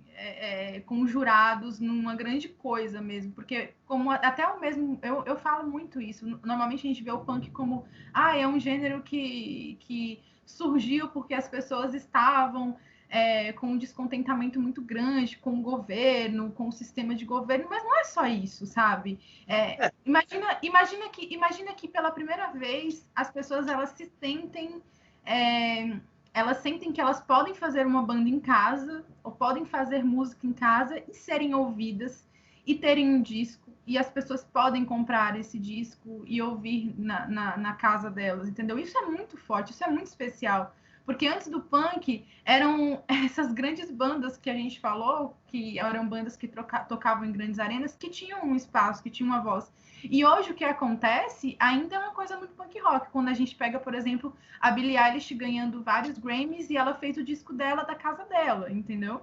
conjurados numa grande coisa mesmo, porque como até o mesmo eu falo muito isso. Normalmente a gente vê o punk como é um gênero que surgiu porque as pessoas estavam com um descontentamento muito grande com o governo, com o sistema de governo, mas não é só isso, sabe? Imagina que pela primeira vez as pessoas elas se sentem elas sentem que elas podem fazer uma banda em casa, ou podem fazer música em casa e serem ouvidas, e terem um disco, e as pessoas podem comprar esse disco e ouvir na casa delas, entendeu? Isso é muito forte, isso é muito especial. Porque antes do punk, eram essas grandes bandas que a gente falou, que eram bandas que tocavam em grandes arenas, que tinham um espaço, que tinham uma voz. E hoje o que acontece ainda é uma coisa muito punk rock. Quando a gente pega, por exemplo, a Billie Eilish ganhando vários Grammys e ela fez o disco dela da casa dela, entendeu?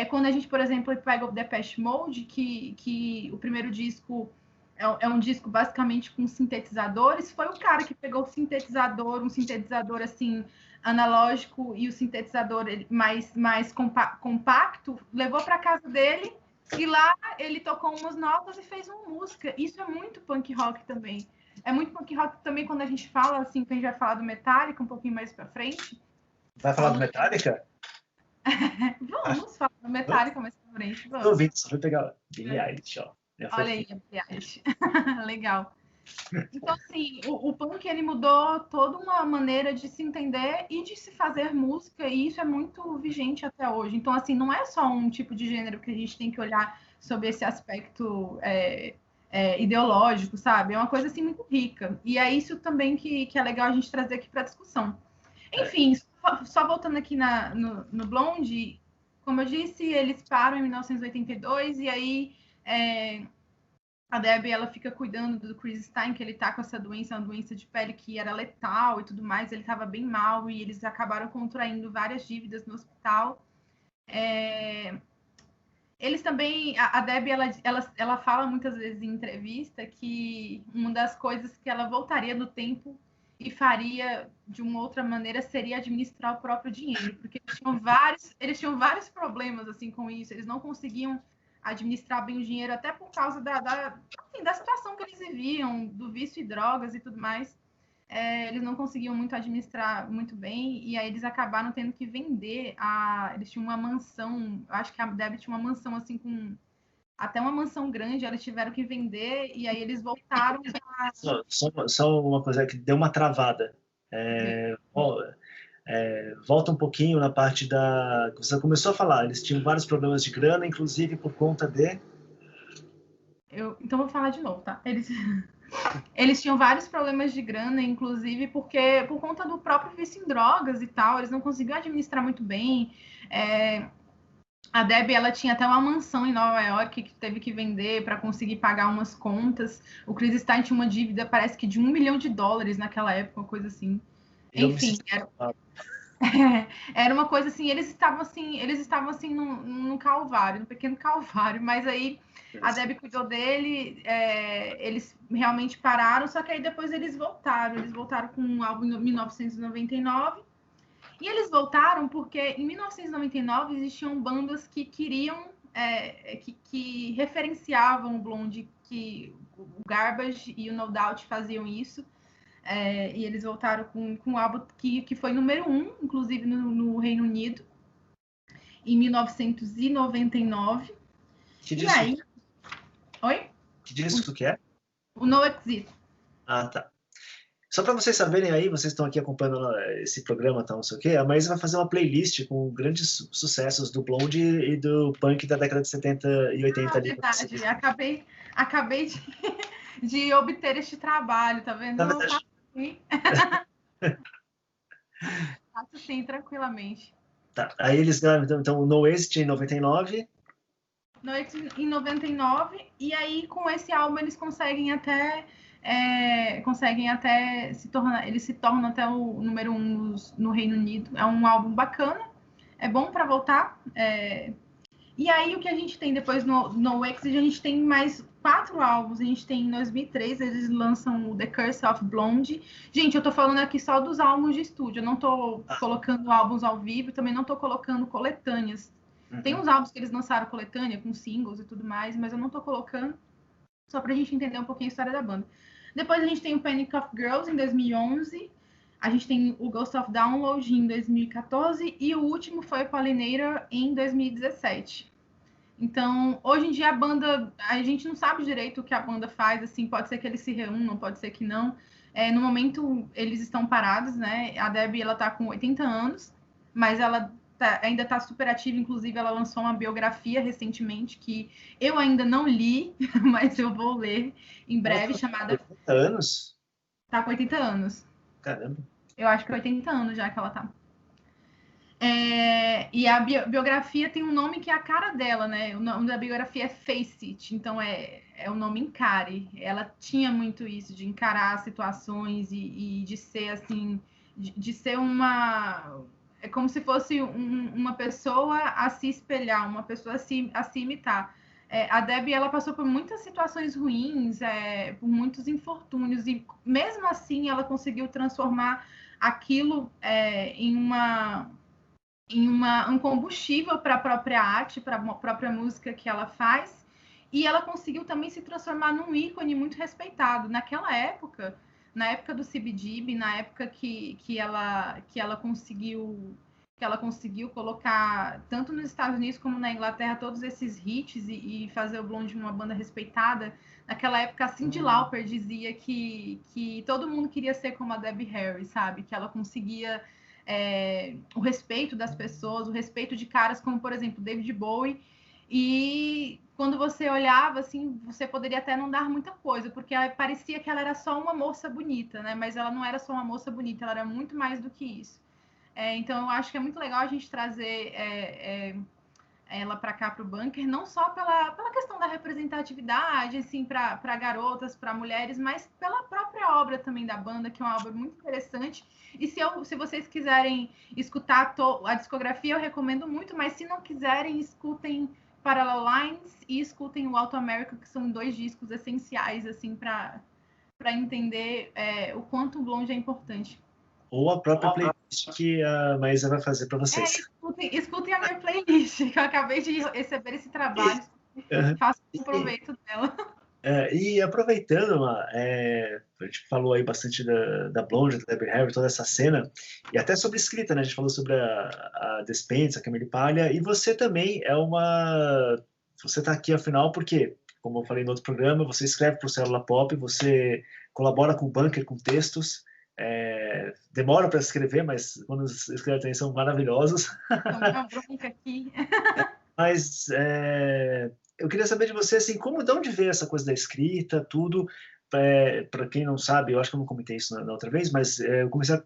Quando a gente, por exemplo, pega o Depeche Mode, que o primeiro disco é um disco basicamente com sintetizadores, foi o cara que pegou o sintetizador, um sintetizador assim analógico e o sintetizador mais compacto, levou para casa dele e lá ele tocou umas notas e fez uma música. Isso é muito punk rock também. É muito punk rock também quando a gente fala, assim, que a gente vai falar do Metallica um pouquinho mais pra frente. Vai falar do Metallica? Vamos falar do Metallica mais pra frente. Tô ouvindo, só vou pegar Billie Eilish, ó. Olha aí, a Billie Eilish. Legal. Então, assim, o punk, ele mudou toda uma maneira de se entender e de se fazer música, e isso é muito vigente até hoje. Então, assim, não é só um tipo de gênero que a gente tem que olhar sobre esse aspecto ideológico, sabe? É uma coisa, assim, muito rica. E é isso também que é legal a gente trazer aqui para discussão. Enfim, só voltando aqui no Blonde, como eu disse, eles param em 1982, e aí a Debbie, ela fica cuidando do Chris Stein, que ele tá com essa doença, uma doença de pele que era letal e tudo mais, ele estava bem mal e eles acabaram contraindo várias dívidas no hospital. Eles também, a Debbie, ela fala muitas vezes em entrevista que uma das coisas que ela voltaria no tempo e faria de uma outra maneira seria administrar o próprio dinheiro, porque eles tinham vários problemas assim com isso, eles não conseguiam administrar bem o dinheiro, até por causa da situação que eles viviam, do vício e drogas e tudo mais. Eles não conseguiam muito administrar muito bem, e aí eles acabaram tendo que vender eles tinham uma mansão, acho que a Debbie tinha uma mansão assim com até uma mansão grande, eles tiveram que vender, e aí eles voltaram pra... Só uma coisa que deu uma travada. Volta um pouquinho na parte da... Você começou a falar, eles tinham vários problemas de grana, inclusive por conta de... Então vou falar de novo, tá? Eles tinham vários problemas de grana, inclusive porque por conta do próprio vício em drogas e tal, eles não conseguiam administrar muito bem. A Debbie, ela tinha até uma mansão em Nova York que teve que vender para conseguir pagar umas contas. O Chris Stein tinha uma dívida, parece que de $1 milhão naquela época, uma coisa assim. Enfim, era uma coisa assim, eles estavam assim num calvário, num pequeno calvário, mas aí a Debbie cuidou dele, eles realmente pararam, só que aí depois eles voltaram com um álbum em 1999, e eles voltaram porque em 1999 existiam bandas que queriam, que referenciavam o Blonde, que o Garbage e o No Doubt faziam isso. E eles voltaram com um álbum que foi número 1, inclusive no Reino Unido, em 1999. Que disco? E aí... Oi? Que disco que é? O No Exit. Ah, tá. Só para vocês saberem aí, vocês estão aqui acompanhando esse programa, tá, não sei o quê, a Maísa vai fazer uma playlist com grandes sucessos do Blonde e do punk da década de 70 e 80 ali. Verdade, acabei de obter este trabalho, tá vendo? Não, tá assim. Faço sim, tranquilamente. Tá, aí eles ganharam, então, o No Exit em 99. No Exit em 99, e aí com esse álbum eles conseguem até eles se tornam até o número 1 no Reino Unido. É um álbum bacana, é bom para voltar. E aí o que a gente tem depois no Exit, a gente tem mais 4 álbuns. A gente tem em 2003, eles lançam o The Curse of Blonde. Gente, eu tô falando aqui só dos álbuns de estúdio. Eu não tô colocando álbuns ao vivo, também não tô colocando coletâneas. Tem uns álbuns que eles lançaram coletânea, com singles e tudo mais, mas eu não tô colocando, só pra gente entender um pouquinho a história da banda. Depois a gente tem o Panic of Girls, em 2011. A gente tem o Ghost of Download, em 2014. E o último foi o Pollinator, em 2017. Então, hoje em dia a banda, a gente não sabe direito o que a banda faz, assim, pode ser que eles se reúnam, pode ser que não. No momento, eles estão parados, né? A Debbie, ela tá com 80 anos, mas ela ainda tá super ativa, inclusive ela lançou uma biografia recentemente, que eu ainda não li, mas eu vou ler em breve, chamada... 80 anos? Tá com 80 anos. Caramba. Eu acho que 80 anos já que ela tá. E a biografia tem um nome que é a cara dela, né? O nome da biografia é Face It, então é o nome Encare. Ela tinha muito isso, de encarar situações e de ser assim, de ser uma... É como se fosse uma pessoa a se espelhar, uma pessoa a se imitar. A Debbie, ela passou por muitas situações ruins, por muitos infortúnios, e mesmo assim ela conseguiu transformar aquilo em um combustível para a própria arte, para a própria música que ela faz, e ela conseguiu também se transformar num ícone muito respeitado. Naquela época, na época do CBGB, na época que ela conseguiu colocar, tanto nos Estados Unidos como na Inglaterra, todos esses hits e fazer o Blonde uma banda respeitada. Naquela época, a Cyndi Lauper dizia que todo mundo queria ser como a Debbie Harry, sabe? Que ela conseguia o respeito das pessoas, o respeito de caras como, por exemplo, David Bowie. E quando você olhava, assim, você poderia até não dar muita coisa, porque parecia que ela era só uma moça bonita, né? Mas ela não era só uma moça bonita, ela era muito mais do que isso. Então, eu acho que é muito legal a gente trazer ela para cá, para o bunker, não só pela questão da representatividade, assim, para garotas, para mulheres, mas pela própria obra também da banda, que é uma obra muito interessante. E se vocês quiserem escutar a discografia, eu recomendo muito, mas se não quiserem, escutem Parallel Lines e escutem o Alto America, que são 2 discos essenciais, assim, para entender o quanto o Blonde é importante. Ou a própria playlist que a Maísa vai fazer para vocês. Escutem a minha playlist, que eu acabei de receber esse trabalho. Faço um proveito dela. E aproveitando, a gente falou aí bastante da Blonde, da Debbie Harry, toda essa cena, e até sobre escrita, né? A gente falou sobre a Despensa, a Camille Palha, e você também você está aqui afinal porque, como eu falei no outro programa, você escreve para o Célula Pop, você colabora com o Bunker, com textos, demora para escrever, mas quando escreve também são maravilhosos. Uma bronca aqui. Mas eu queria saber de você, assim, de onde veio essa coisa da escrita, tudo. Para quem não sabe, eu acho que eu não comentei isso na outra vez, mas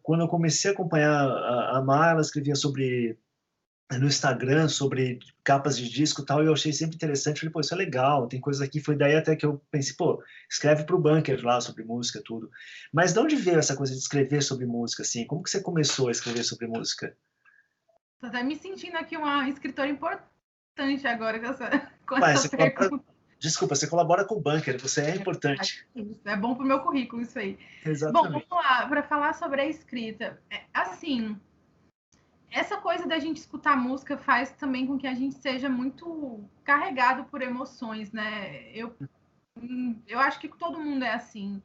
quando eu comecei a acompanhar a Mar, ela escrevia no Instagram sobre capas de disco e tal, e eu achei sempre interessante. Falei, pô, isso é legal, tem coisas aqui. Foi daí até que eu pensei, pô, escreve para o Bunker lá sobre música, tudo. Mas de onde veio essa coisa de escrever sobre música, assim? Como que você começou a escrever sobre música? Tô até me sentindo aqui uma escritora importante agora com essa pergunta. Desculpa, você colabora com o Bunker, você é importante. É bom pro meu currículo isso aí. Exatamente. Bom, vamos lá, para falar sobre a escrita. Assim, essa coisa da gente escutar música faz também com que a gente seja muito carregado por emoções, né? Eu acho que todo mundo é assim.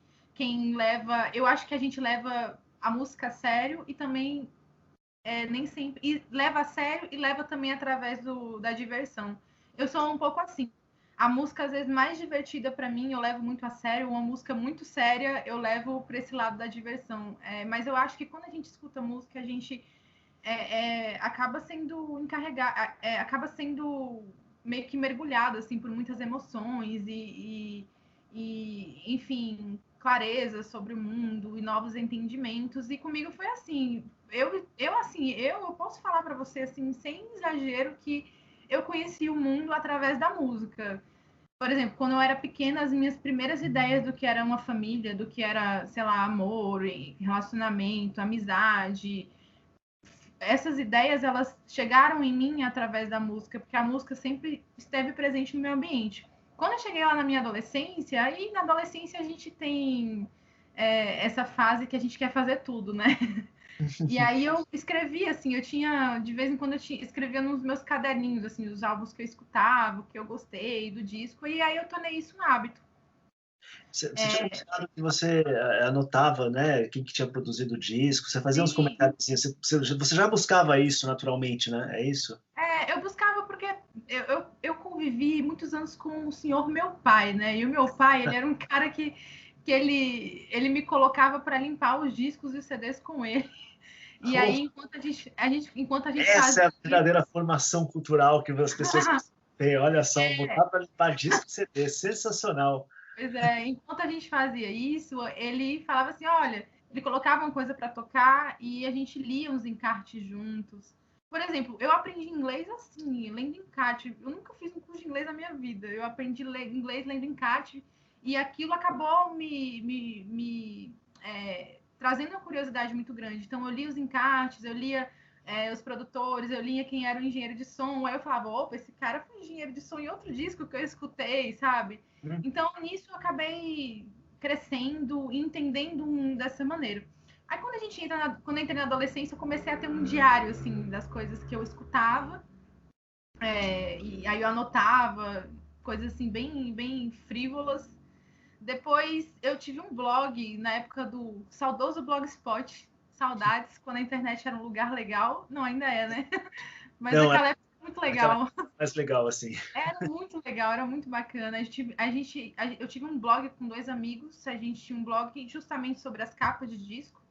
Eu acho que a gente leva a música a sério e também nem sempre. E leva a sério e leva também através da diversão. Eu sou um pouco assim. A música, às vezes, mais divertida para mim, eu levo muito a sério. Uma música muito séria, eu levo para esse lado da diversão. Mas eu acho que quando a gente escuta música, a gente acaba sendo encarregado, acaba sendo meio que mergulhado assim por muitas emoções e enfim, clareza sobre o mundo e novos entendimentos. E comigo foi assim. Eu posso falar para você assim sem exagero que eu conheci o mundo através da música. Por exemplo, quando eu era pequena, as minhas primeiras ideias do que era uma família, do que era, sei lá, amor, relacionamento, amizade, essas ideias, elas chegaram em mim através da música, porque a música sempre esteve presente no meu ambiente. quando eu cheguei lá na minha adolescência, aí na adolescência a gente tem essa fase que a gente quer fazer tudo, né? E aí eu escrevia, assim, eu tinha, de vez em quando escrevia nos meus caderninhos, assim, os álbuns que eu escutava, que eu gostei do disco, e aí eu tornei isso um hábito. Você tinha mencionado que você anotava, né, quem que tinha produzido o disco, você fazia uns Sim, comentários assim, você já buscava isso naturalmente, né? É isso? eu buscava porque eu convivi muitos anos com o senhor meu pai, né? E o meu pai, ele era um cara que ele me colocava para limpar os discos e os CDs com ele. E Oh, aí, enquanto a gente essa fazia é a isso, verdadeira formação cultural que as pessoas têm. Olha só, botar para limpar disco de CD, sensacional. pois é, enquanto a gente fazia isso, ele falava assim, olha, ele colocava uma coisa para tocar e a gente lia uns encartes juntos. Por exemplo, eu aprendi inglês assim, lendo encarte. Eu nunca fiz um curso de inglês na minha vida. Eu aprendi inglês lendo encarte e aquilo acabou trazendo uma curiosidade muito grande. Então, eu lia os encartes, eu lia os produtores, eu lia quem era o engenheiro de som. Aí eu falava, opa, esse cara foi engenheiro de som em outro disco que eu escutei, sabe? Então, nisso eu acabei crescendo e entendendo dessa maneira. Aí, quando eu entrei na adolescência, eu comecei a ter um diário, assim, das coisas que eu escutava. E aí eu anotava coisas, assim, bem, bem frívolas. Depois, eu tive um blog na época do saudoso Blogspot. Saudades, quando a internet era um lugar legal. Não, ainda é, né? Mas Não, aquela época foi muito aquela legal. mais legal assim. Era muito legal, era muito bacana. Eu tive um blog com dois amigos, a gente tinha um blog justamente sobre as capas de disco,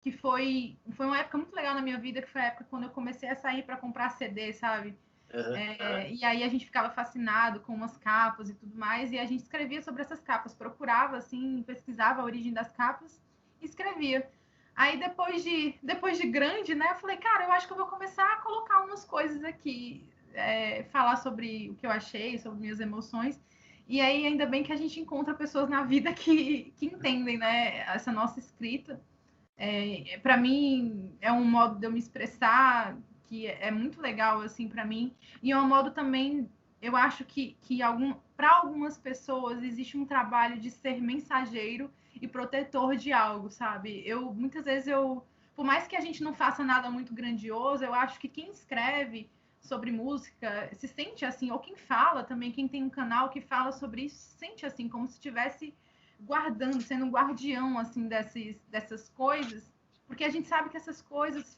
que foi uma época muito legal na minha vida, que foi a época quando eu comecei a sair para comprar CD, sabe? E aí a gente ficava fascinado com umas capas e tudo mais, e a gente escrevia sobre essas capas, procurava, assim, pesquisava a origem das capas e escrevia. Aí depois de grande, né, eu falei, cara, eu acho que eu vou começar a colocar umas coisas aqui, falar sobre o que eu achei, sobre minhas emoções. E aí, ainda bem que a gente encontra pessoas na vida que entendem, né, essa nossa escrita. Para mim, é um modo de eu me expressar que é muito legal, assim, para mim. E é um modo também, eu acho que para algumas pessoas existe um trabalho de ser mensageiro e protetor de algo, sabe? Muitas vezes por mais que a gente não faça nada muito grandioso, eu acho que quem escreve sobre música se sente assim, ou quem fala também, quem tem um canal que fala sobre isso, se sente assim, como se tivesse guardando, sendo um guardião assim dessas coisas, porque a gente sabe que essas coisas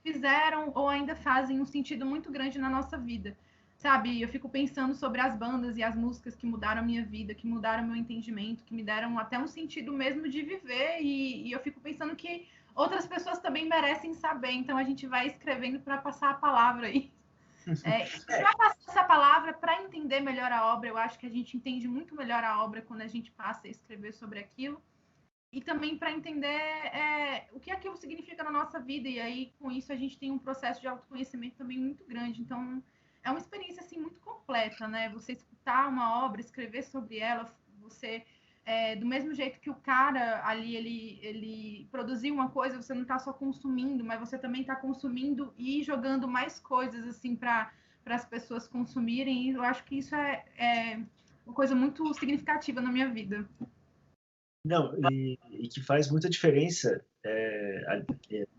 fizeram ou ainda fazem um sentido muito grande na nossa vida. Sabe, eu fico pensando sobre as bandas e as músicas que mudaram a minha vida, que mudaram meu entendimento, que me deram até um sentido mesmo de viver, e eu fico pensando que outras pessoas também merecem saber, então a gente vai escrevendo para passar a palavra aí. Para passar essa palavra, para entender melhor a obra, eu acho que a gente entende muito melhor a obra quando a gente passa a escrever sobre aquilo. E também para entender o que aquilo significa na nossa vida. E aí, com isso, a gente tem um processo de autoconhecimento também muito grande. Então, é uma experiência assim, muito completa, né? Você escutar uma obra, escrever sobre ela, você do mesmo jeito que o cara ali ele produziu uma coisa, você não está só consumindo, mas você também está consumindo e jogando mais coisas assim para as pessoas consumirem. E eu acho que isso é uma coisa muito significativa na minha vida. Não, e que faz muita diferença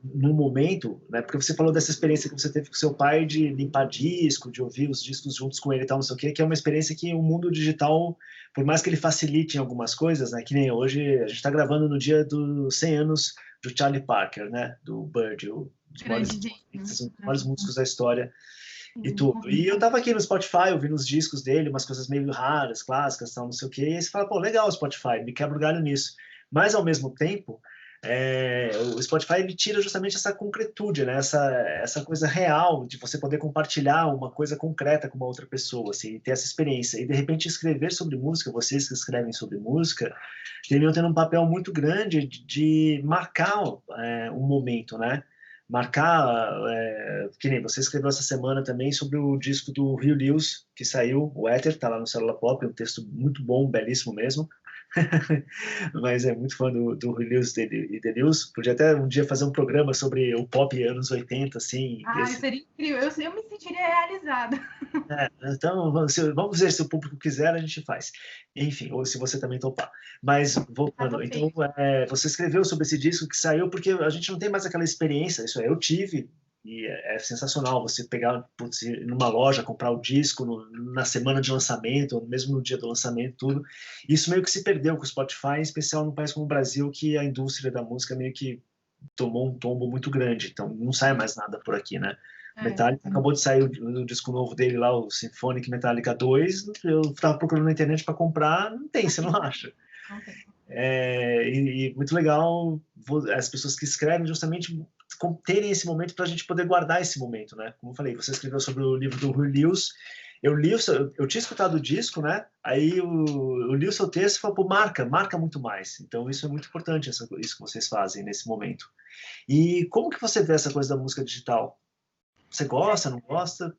no momento, né? Porque você falou dessa experiência que você teve com seu pai de limpar disco, de ouvir os discos juntos com ele e tal, não sei o quê, que é uma experiência que o mundo digital, por mais que ele facilite em algumas coisas, né? Que nem hoje, a gente está gravando no dia dos 100 anos do Charlie Parker, né? Do Bird, um dos Grande gênio. um dos maiores músicos da história e tudo. E eu tava aqui no Spotify ouvindo os discos dele, umas coisas meio raras, clássicas, tal, não sei o quê, e aí você fala, pô, legal o Spotify, me quebra o galho nisso. Mas, ao mesmo tempo, o Spotify ele tira justamente essa concretude, né? Essa coisa real de você poder compartilhar uma coisa concreta com uma outra pessoa, assim, ter essa experiência. E, de repente, escrever sobre música, vocês que escrevem sobre música, teriam tendo um papel muito grande de marcar um momento, né? Marcar, que nem você escreveu essa semana também sobre o disco do Rio Lewis, que saiu, o Éter, tá lá no Célula Pop, é um texto muito bom, belíssimo mesmo, Mas é muito fã do Rui Lewis e The News. Podia até um dia fazer um programa sobre o pop anos 80, assim, Ah, seria incrível. Eu me sentiria realizada. então, vamos ver se o público quiser, a gente faz. Enfim, ou se você também topar. Mas, voltando, então, Adotei. você escreveu sobre esse disco que saiu porque a gente não tem mais aquela experiência, isso é, eu tive, e é sensacional você pegar, putz, ir numa loja, comprar o disco na semana de lançamento, ou mesmo no dia do lançamento, tudo. Isso meio que se perdeu com o Spotify, em especial num país como o Brasil, que a indústria da música meio que tomou um tombo muito grande, então não sai mais nada por aqui, né? É, Metallica acabou de sair o disco novo dele lá, o Symphonic Metallica 2. Eu estava procurando na internet para comprar, não tem, você não acha. não tem. E muito legal as pessoas que escrevem justamente terem esse momento para a gente poder guardar esse momento, né? Como eu falei, você escreveu sobre o livro do Rui Lewis, eu li, eu tinha escutado o disco, né? Aí eu li o seu texto e falei, pô, marca muito mais. Então isso é muito importante, isso que vocês fazem nesse momento. E como que você vê essa coisa da música digital? Você gosta, não gosta?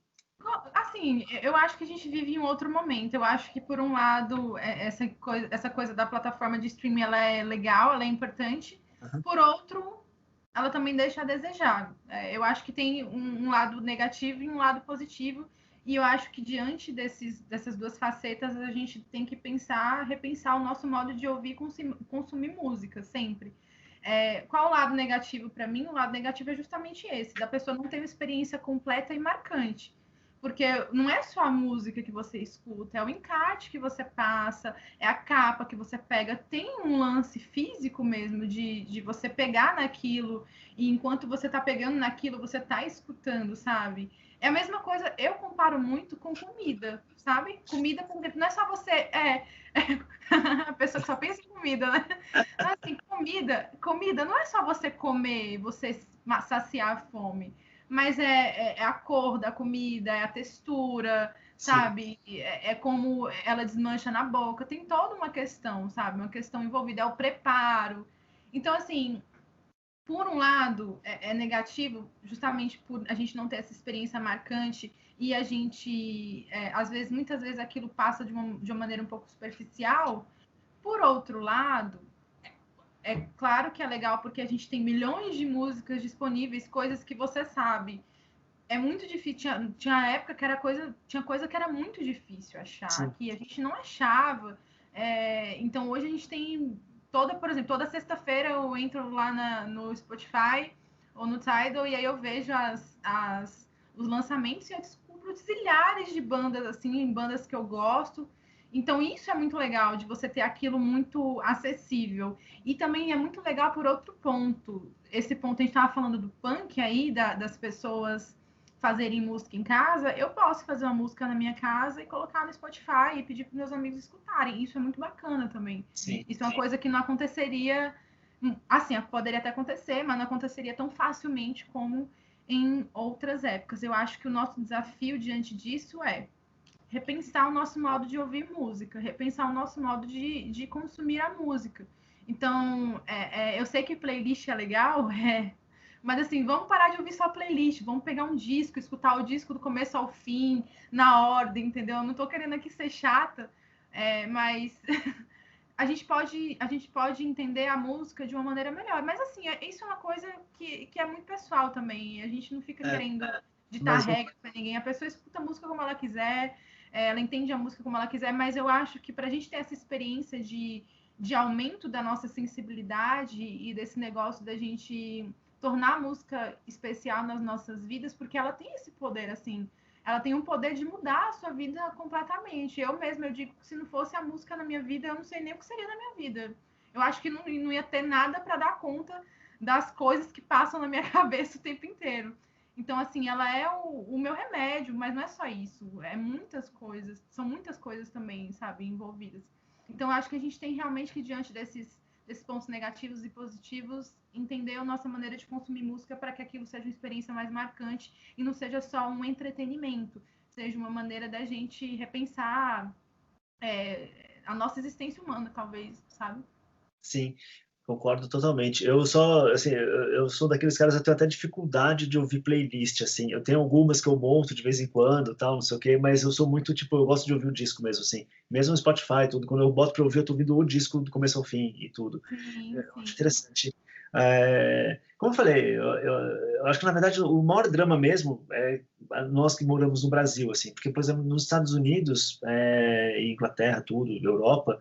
Assim, eu acho que a gente vive em um outro momento. Eu acho que, por um lado, essa coisa da plataforma de streaming ela é legal, ela é importante. Uhum. Por outro, ela também deixa a desejar. Eu acho que tem um lado negativo e um lado positivo. E eu acho que, diante dessas duas facetas, a gente tem que repensar o nosso modo de ouvir e consumir música, sempre. Qual o lado negativo para mim? O lado negativo é justamente esse, da pessoa não ter uma experiência completa e marcante. Porque não é só a música que você escuta, é o encarte que você passa, é a capa que você pega. Tem um lance físico mesmo de você pegar naquilo e enquanto você tá pegando naquilo, você tá escutando, sabe? É a mesma coisa, eu comparo muito com comida, sabe? Comida com... Não é só você... a pessoa que só pensa em comida, né? Assim, comida não é só você comer, você saciar a fome, mas é a cor da comida, é a textura, Sim, sabe? É como ela desmancha na boca, tem toda uma questão, sabe? Uma questão envolvida, é o preparo. Então, assim, por um lado, é negativo, justamente por a gente não ter essa experiência marcante e a gente, às vezes, muitas vezes aquilo passa de uma maneira um pouco superficial. Por outro lado, é claro que é legal porque a gente tem milhões de músicas disponíveis, coisas que você sabe. É muito difícil. Tinha época que tinha coisa que era muito difícil achar, sim. que a gente não achava. Então hoje a gente tem por exemplo, toda sexta-feira eu entro lá no Spotify ou no Tidal e aí eu vejo os lançamentos e eu descubro zilhares de bandas, assim, bandas que eu gosto. Então, isso é muito legal, de você ter aquilo muito acessível. E também é muito legal por outro ponto. Esse ponto, a gente estava falando do punk aí, das pessoas fazerem música em casa. Eu posso fazer uma música na minha casa e colocar no Spotify e pedir para meus amigos escutarem. Isso é muito bacana também. Sim, Isso é uma coisa que não aconteceria. Assim, poderia até acontecer, mas não aconteceria tão facilmente como em outras épocas. Eu acho que o nosso desafio diante disso é repensar o nosso modo de ouvir música, repensar o nosso modo de consumir a música. Então, eu sei que playlist é legal, mas assim, vamos parar de ouvir só playlist, vamos pegar um disco, escutar o disco do começo ao fim, na ordem, entendeu? Eu não tô querendo aqui ser chata, mas a gente pode entender a música de uma maneira melhor. Mas assim, isso é uma coisa que é muito pessoal também. A gente não fica é, querendo ditar mas regra para ninguém. A pessoa escuta a música como ela quiser, ela entende a música como ela quiser, mas eu acho que para a gente ter essa experiência de aumento da nossa sensibilidade e desse negócio da gente tornar a música especial nas nossas vidas, porque ela tem esse poder, assim, ela tem um poder de mudar a sua vida completamente. Eu mesma, eu digo que se não fosse a música na minha vida, eu não sei nem o que seria na minha vida. Eu acho que não ia ter nada para dar conta das coisas que passam na minha cabeça o tempo inteiro. Então, assim, ela é o meu remédio, mas não é só isso. É muitas coisas, são muitas coisas também, sabe, envolvidas. Então, acho que a gente tem realmente que, diante desses pontos negativos e positivos, entender a nossa maneira de consumir música para que aquilo seja uma experiência mais marcante e não seja só um entretenimento, seja uma maneira da gente repensar a nossa existência humana, talvez, sabe? sim. Concordo totalmente. Eu só, assim, eu sou daqueles caras que eu tenho até dificuldade de ouvir playlist, assim. Eu tenho algumas que eu monto de vez em quando, tal, não sei o quê, mas eu sou muito, tipo, eu gosto de ouvir o disco mesmo, assim. Mesmo no Spotify, tudo, quando eu boto pra ouvir, eu tô ouvindo o disco do começo ao fim e tudo. Sim, Eu acho sim. interessante. Como eu falei, eu acho que, na verdade, o maior drama mesmo é nós que moramos no Brasil, assim. Porque, por exemplo, nos Estados Unidos, Inglaterra, tudo, Europa,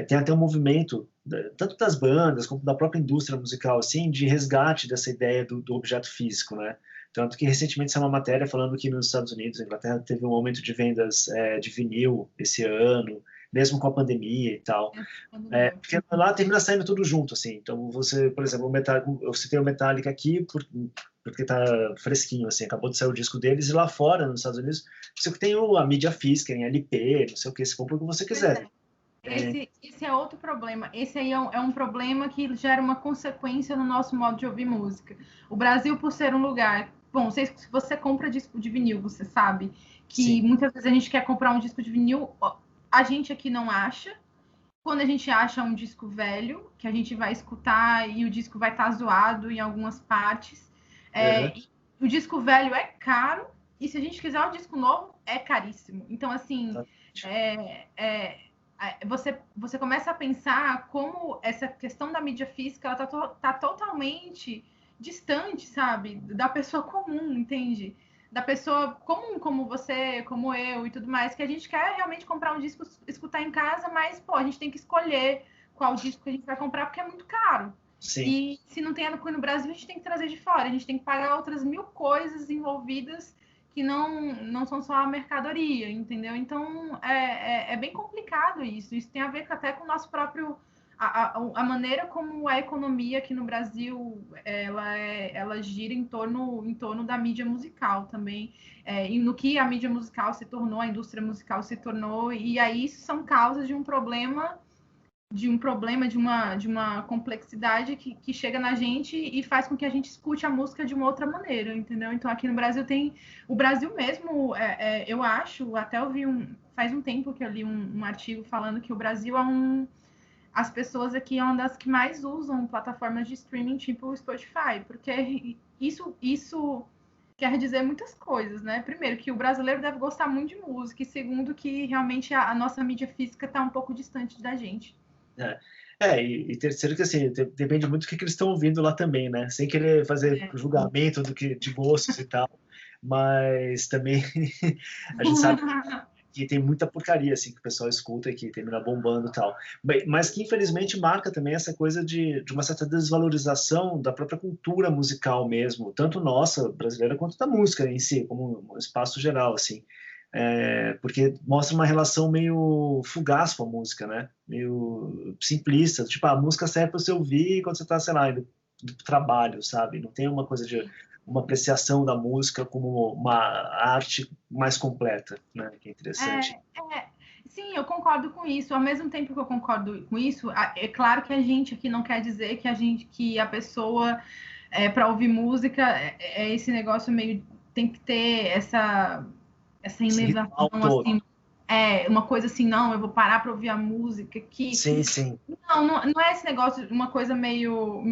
tem até um movimento tanto das bandas como da própria indústria musical, assim, de resgate dessa ideia do objeto físico, né? Tanto que recentemente saiu uma matéria falando que nos Estados Unidos, na Inglaterra, teve um aumento de vendas de vinil esse ano, mesmo com a pandemia e tal. Essa pandemia. Porque lá termina saindo tudo junto, assim. Então, você, por exemplo, eu citei o Metallica aqui porque tá fresquinho, assim, acabou de sair o disco deles, e lá fora, nos Estados Unidos, você tem a mídia física, em LP, não sei o que, você compra o que você Pois quiser. é. Esse é outro problema. Esse aí é um problema que gera uma consequência no nosso modo de ouvir música. O Brasil, por ser um lugar. Bom, se você compra disco de vinil, você sabe que Sim, muitas vezes a gente quer comprar um disco de vinil, a gente aqui não acha. Quando a gente acha um disco velho, que a gente vai escutar e o disco vai estar zoado em algumas partes. uhum. O disco velho é caro, e se a gente quiser um disco novo, é caríssimo. Então, assim, Exatamente. você começa a pensar como essa questão da mídia física ela tá totalmente distante, sabe? Da pessoa comum, entende? Da pessoa comum como você, como eu e tudo mais, que a gente quer realmente comprar um disco, escutar em casa, mas, pô, a gente tem que escolher qual disco que a gente vai comprar porque é muito caro. Sim. E se não tem aqui no Brasil, a gente tem que trazer de fora, a gente tem que pagar outras 1000 coisas envolvidas que não são só a mercadoria, entendeu? Então é bem complicado isso. Isso tem a ver até com o nosso próprio. A maneira como a economia aqui no Brasil ela gira em torno da mídia musical também, e no que a mídia musical se tornou, a indústria musical se tornou, e aí isso são causas de uma complexidade que chega na gente e faz com que a gente escute a música de uma outra maneira, entendeu? Então aqui no Brasil tem o Brasil mesmo, eu acho, até eu vi faz um tempo que eu li um artigo falando que o Brasil as pessoas aqui é uma das que mais usam plataformas de streaming tipo o Spotify, porque isso quer dizer muitas coisas, né? Primeiro, que o brasileiro deve gostar muito de música, e segundo, que realmente a nossa mídia física está um pouco distante da gente. É, e terceiro que assim, depende muito do que eles estão ouvindo lá também, né? Sem querer fazer julgamento de gostos e tal, mas também a gente sabe que tem muita porcaria assim que o pessoal escuta e que termina bombando e tal. Mas que infelizmente marca também essa coisa de uma certa desvalorização da própria cultura musical mesmo, tanto nossa, brasileira, quanto da música em si, como um espaço geral, assim. Porque mostra uma relação meio fugaz com a música, né? Meio simplista. Tipo, a música serve para você ouvir quando você está, sei lá, indo do trabalho, sabe? Não tem uma coisa de uma apreciação da música como uma arte mais completa, né? Que é interessante. Sim, eu concordo com isso. Ao mesmo tempo que eu concordo com isso, é claro que a gente aqui não quer dizer que a pessoa para ouvir música esse negócio meio tem que ter essa Esse elevação ritual todo. assim, uma coisa assim, não, eu vou parar para ouvir a música aqui. Sim, sim. Não é esse negócio, uma coisa meio,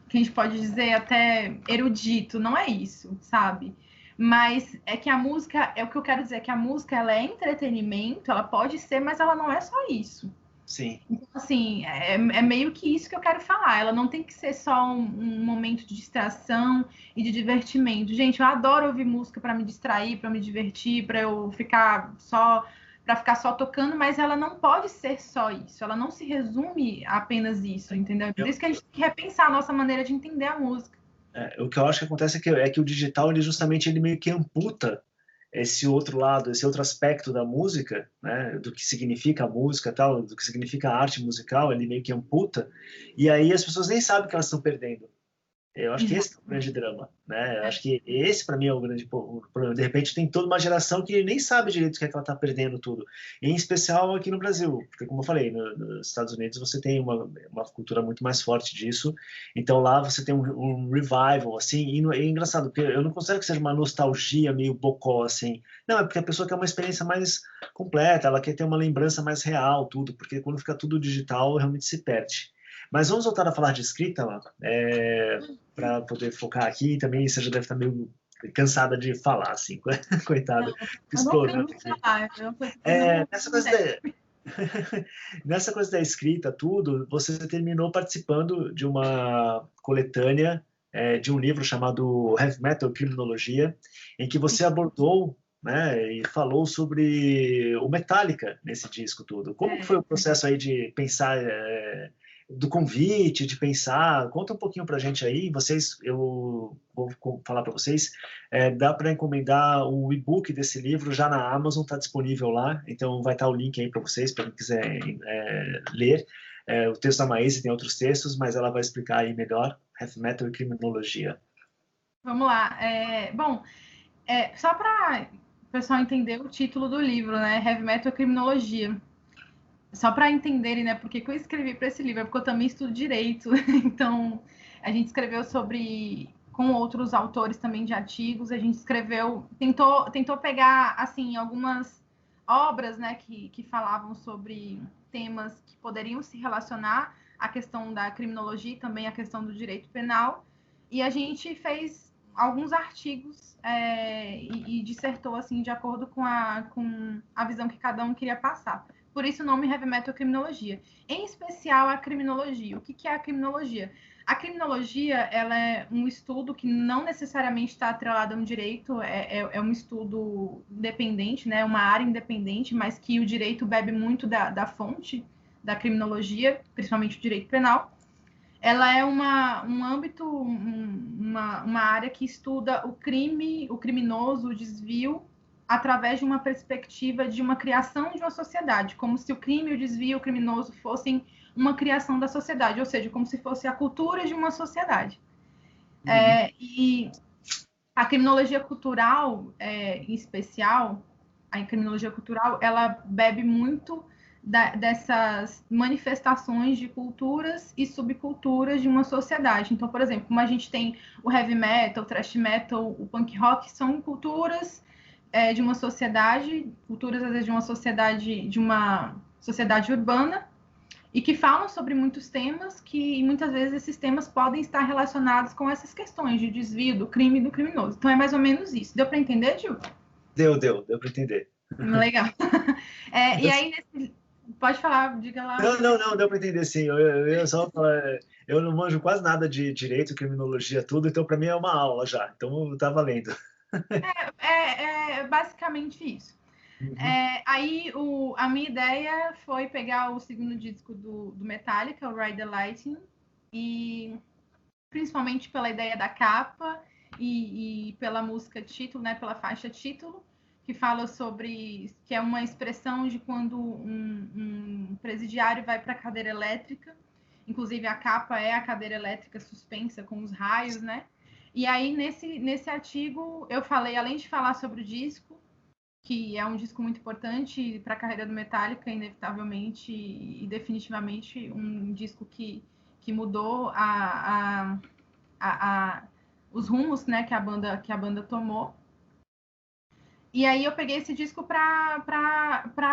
que a gente pode dizer até erudito, não é isso, sabe? Mas é que a música, é o que eu quero dizer, é que a música ela é entretenimento, ela pode ser, mas ela não é só isso. Sim. Então, assim, é meio que isso que eu quero falar. Ela não tem que ser só um momento de distração e de divertimento. Gente, eu adoro ouvir música para me distrair, para me divertir, para ficar só tocando, mas ela não pode ser só isso. Ela não se resume a apenas isso, entendeu? Por Eu, isso que a gente tem que repensar a nossa maneira de entender a música. o que eu acho que acontece é que o digital, ele justamente ele meio que amputa esse outro lado, esse outro aspecto da música, né, do que significa a música, tal, do que significa a arte musical, ele meio que amputa, e aí as pessoas nem sabem que elas estão perdendo. Eu acho que esse é o grande drama, né? Eu acho que esse, para mim, é o grande problema. De repente, tem toda uma geração que nem sabe direito o que é que ela está perdendo tudo. Em especial aqui no Brasil, porque, como eu falei, nos Estados Unidos você tem uma cultura muito mais forte disso. Então, lá você tem um revival, assim, e é engraçado, porque eu não considero que seja uma nostalgia meio bocó, assim. Não, é porque a pessoa quer uma experiência mais completa, ela quer ter uma lembrança mais real, tudo, porque quando fica tudo digital, realmente se perde. Mas vamos voltar a falar de escrita, para poder focar aqui. Também você já deve estar meio cansada de falar, assim, coitada, Eu não explorando canso de aqui. falar, é uma coisa que eu não Nessa coisa nessa coisa da escrita, tudo, você terminou participando de uma coletânea de um livro chamado Heavy Metal Criminologia, em que você abordou, né, e falou sobre o Metallica nesse disco tudo. Como que foi o processo aí de pensar do convite, de pensar? Conta um pouquinho pra gente aí. Eu vou falar para vocês, dá para encomendar o e-book desse livro já na Amazon, está disponível lá, então vai estar o link aí para vocês, para quem quiser ler. O texto da Maísa tem outros textos, mas ela vai explicar aí melhor Heavy Metal e Criminologia. Vamos lá. Bom, só para o pessoal entender o título do livro, né? Heavy Metal e Criminologia. Só para entenderem, né? Porque que eu escrevi para esse livro, porque eu também estudo direito. Então, a gente escreveu sobre com outros autores também de artigos. A gente escreveu, tentou pegar assim algumas obras, né, que falavam sobre temas que poderiam se relacionar à questão da criminologia e também à questão do direito penal. E a gente fez alguns artigos e dissertou assim de acordo com a visão que cada um queria passar. Por isso o nome Heavy Metal Criminologia. Em especial a criminologia. O que é a criminologia? A criminologia ela é um estudo que não necessariamente está atrelado a um direito, é um estudo independente, né? Uma área independente, mas que o direito bebe muito da fonte da criminologia, principalmente o direito penal. Ela é um âmbito, uma área que estuda o crime, o criminoso, o desvio, através de uma perspectiva de uma criação de uma sociedade, como se o crime, o desvio, o criminoso fossem uma criação da sociedade, ou seja, como se fosse a cultura de uma sociedade. E a criminologia cultural, em especial, a criminologia cultural, ela bebe muito dessas manifestações de culturas e subculturas de uma sociedade. Então, por exemplo, como a gente tem o heavy metal, o thrash metal, o punk rock, são culturas de uma sociedade, culturas às vezes de uma sociedade urbana, e que falam sobre muitos temas que muitas vezes esses temas podem estar relacionados com essas questões de desvio do crime e do criminoso. Então é mais ou menos isso. Deu para entender, Gil? Deu para entender. Legal. E aí, pode falar, diga lá. Não, deu para entender sim. Eu só falar, eu não manjo quase nada de direito, criminologia, tudo, então para mim é uma aula já. Então tá valendo. É basicamente isso. Uhum. Aí a minha ideia foi pegar o segundo disco do Metallica, o Ride the Lightning, e principalmente pela ideia da capa e pela música título, né, pela faixa título, que fala sobre que é uma expressão de quando um presidiário vai para a cadeira elétrica. Inclusive a capa é a cadeira elétrica suspensa com os raios, né? E aí nesse artigo eu falei, além de falar sobre o disco, que é um disco muito importante para a carreira do Metallica, inevitavelmente e definitivamente um disco que mudou os rumos, né, que a banda tomou. E aí eu peguei esse disco para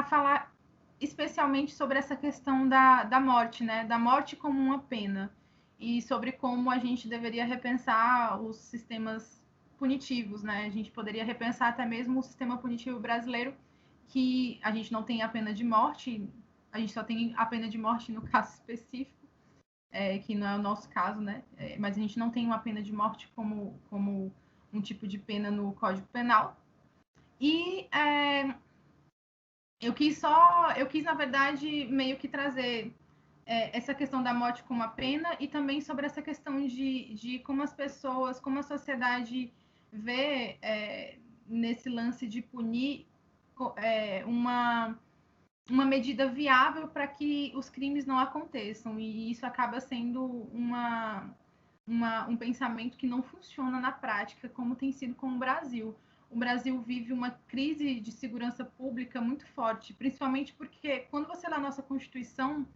falar especialmente sobre essa questão da morte, né, da morte como uma pena e sobre como a gente deveria repensar os sistemas punitivos, né? A gente poderia repensar até mesmo o sistema punitivo brasileiro, que a gente não tem a pena de morte, a gente só tem a pena de morte no caso específico, que não é o nosso caso, né? Mas a gente não tem uma pena de morte como um tipo de pena no Código Penal. E eu quis, na verdade, meio que trazer essa questão da morte como a pena e também sobre essa questão de como as pessoas, como a sociedade vê nesse lance de punir uma medida viável para que os crimes não aconteçam. E isso acaba sendo um pensamento que não funciona na prática, como tem sido com o Brasil. O Brasil vive uma crise de segurança pública muito forte, principalmente porque quando você lê a nossa Constituição,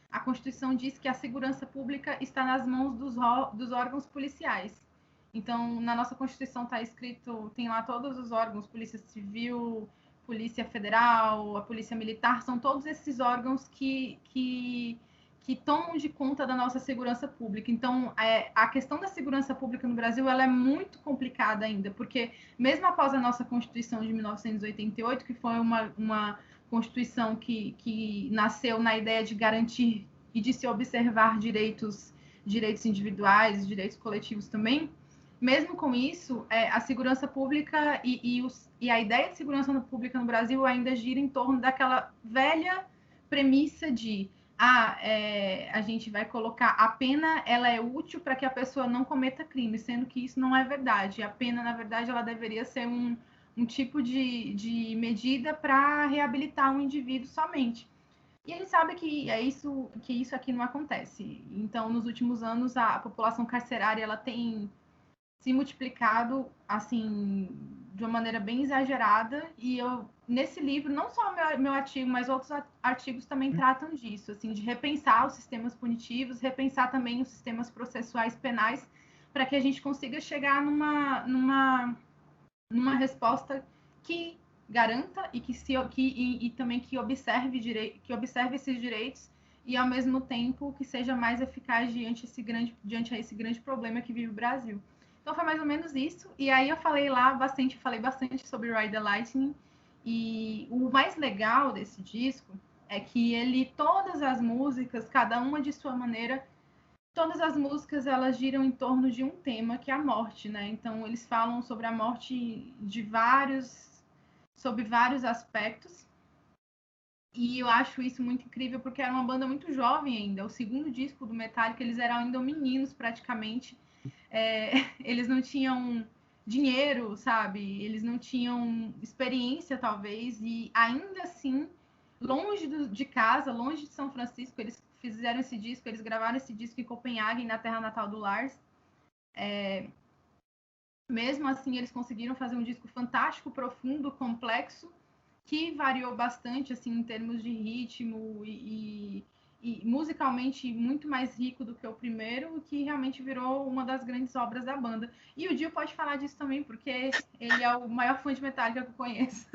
a Constituição diz que a segurança pública está nas mãos dos órgãos policiais. Então, na nossa Constituição está escrito, tem lá todos os órgãos, Polícia Civil, Polícia Federal, a Polícia Militar, são todos esses órgãos que que tomam de conta da nossa segurança pública. Então, a questão da segurança pública no Brasil ela é muito complicada ainda, porque mesmo após a nossa Constituição de 1988, que foi uma Constituição que nasceu na ideia de garantir e de se observar direitos individuais, direitos coletivos também, mesmo com isso, a segurança pública e a ideia de segurança pública no Brasil ainda gira em torno daquela velha premissa de a gente vai colocar a pena, ela é útil para que a pessoa não cometa crime, sendo que isso não é verdade. A pena, na verdade, ela deveria ser um tipo de medida para reabilitar um indivíduo somente. E a gente sabe que isso aqui não acontece. Então, nos últimos anos, a população carcerária ela tem se multiplicado assim de uma maneira bem exagerada, e eu nesse livro, não só meu artigo, mas outros artigos também tratam disso, assim, de repensar os sistemas punitivos, repensar também os sistemas processuais penais, para que a gente consiga chegar numa resposta que garanta e também que observe esses direitos e ao mesmo tempo que seja mais eficaz diante a esse grande problema que vive o Brasil. Então foi mais ou menos isso. E aí eu falei bastante sobre Ride the Lightning. E o mais legal desse disco é que todas as músicas, cada uma de sua maneira, todas as músicas elas giram em torno de um tema que é a morte, né? Então eles falam sobre a morte sobre vários aspectos. E eu acho isso muito incrível porque era uma banda muito jovem ainda. O segundo disco do Metallica, eles eram ainda meninos praticamente. Eles não tinham dinheiro, sabe? Eles não tinham experiência, talvez, e ainda assim, longe de casa, longe de São Francisco, eles fizeram esse disco, eles gravaram esse disco em Copenhague, na terra natal do Lars. Mesmo assim, eles conseguiram fazer um disco fantástico, profundo, complexo, que variou bastante, assim, em termos de ritmo e musicalmente muito mais rico do que o primeiro, que realmente virou uma das grandes obras da banda. E o Dio pode falar disso também, porque ele é o maior fã de Metallica que eu conheço.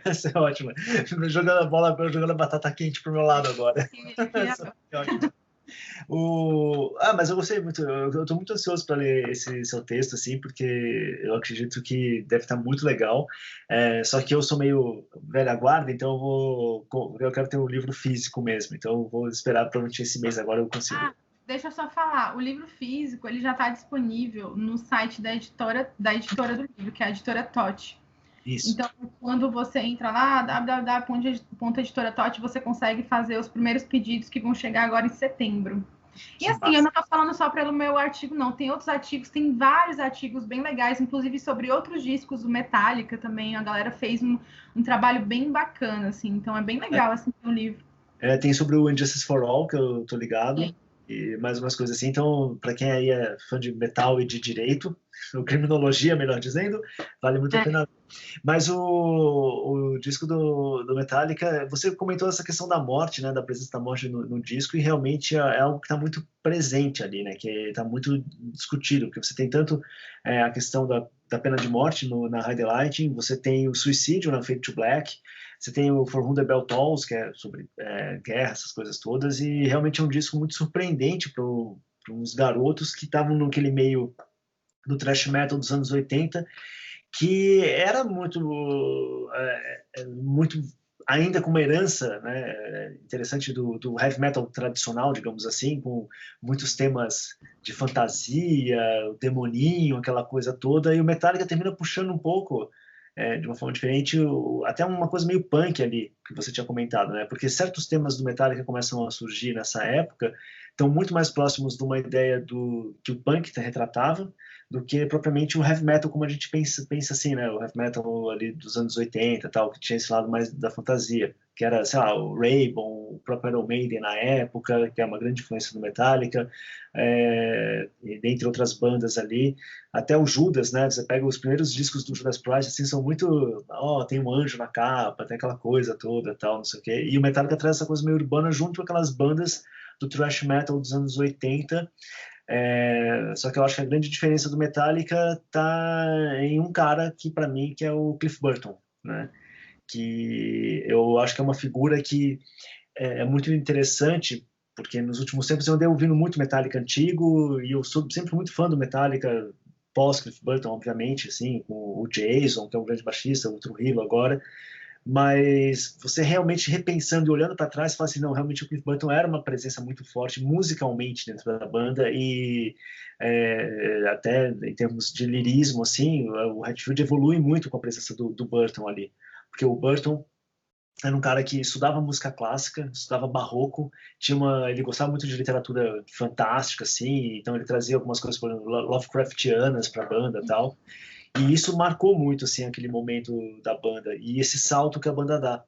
Essa é ótima. Jogando a bola, jogando a batata quente pro meu lado agora. Essa é ótima. Mas eu gostei muito, eu estou muito ansioso para ler esse seu texto, assim, porque eu acredito que deve estar muito legal. Só que eu sou meio velha guarda, então eu quero ter um livro físico mesmo, então eu vou esperar provavelmente esse mês agora eu consigo. Deixa eu só falar, o livro físico ele já está disponível no site da editora do livro, que é a editora Totti. Isso. Então, quando você entra lá, www.editoratot, você consegue fazer os primeiros pedidos que vão chegar agora em setembro. E assim, eu não estou falando só pelo meu artigo, não. Tem outros artigos, tem vários artigos bem legais, inclusive sobre outros discos do Metallica também. A galera fez um trabalho bem bacana, assim. Então é bem legal, assim, o livro. Tem sobre o Injustice for All, que eu tô ligado. Sim. E mais umas coisas assim. Então, para quem aí é fã de metal e de direito, ou criminologia, melhor dizendo, vale muito a pena. Mas o disco do Metallica, você comentou essa questão da morte, né, da presença da morte no disco, e realmente é algo que está muito presente ali, né, que está muito discutido, porque você tem tanto a questão da pena de morte na Ride the Lightning, você tem o suicídio na Fade to Black, você tem o For Whom the Bell Tolls, que é sobre guerra, essas coisas todas, e realmente é um disco muito surpreendente para uns garotos que estavam naquele meio do thrash metal dos anos 80, que era muito ainda com uma herança, né, interessante do heavy metal tradicional, digamos assim, com muitos temas de fantasia, o demoninho, aquela coisa toda, e o Metallica termina puxando um pouco de uma forma diferente, até uma coisa meio punk ali, que você tinha comentado, né? Porque certos temas do Metallica começam a surgir nessa época, estão muito mais próximos de uma ideia que o punk retratava, do que propriamente o heavy metal como a gente pensa assim, né? O heavy metal ali dos anos 80, tal, que tinha esse lado mais da fantasia, que era, sei lá, o Raybon, o próprio Iron Maiden na época, que é uma grande influência do Metallica, e dentre outras bandas ali, até o Judas, né? Você pega os primeiros discos do Judas Priest, assim, são muito, tem um anjo na capa, tem aquela coisa toda, tal, não sei o quê, e o Metallica traz essa coisa meio urbana junto com aquelas bandas do thrash metal dos anos 80, só que eu acho que a grande diferença do Metallica tá em um cara que, para mim, que é o Cliff Burton, né? Que eu acho que é uma figura que é muito interessante porque nos últimos tempos eu andei ouvindo muito Metallica antigo, e eu sou sempre muito fã do Metallica, pós-Cliff Burton, obviamente, assim, com o Jason, que é um grande baixista, o Trujillo agora, mas você realmente repensando e olhando para trás, fala assim, não, realmente o Cliff Burton era uma presença muito forte musicalmente dentro da banda, e até em termos de lirismo, assim, o Hatfield evolui muito com a presença do Burton ali, porque o Burton era um cara que estudava música clássica, estudava barroco, ele gostava muito de literatura fantástica, assim, então ele trazia algumas coisas, por exemplo, Lovecraftianas para a banda e tal, e isso marcou muito, assim, aquele momento da banda, e esse salto que a banda dá.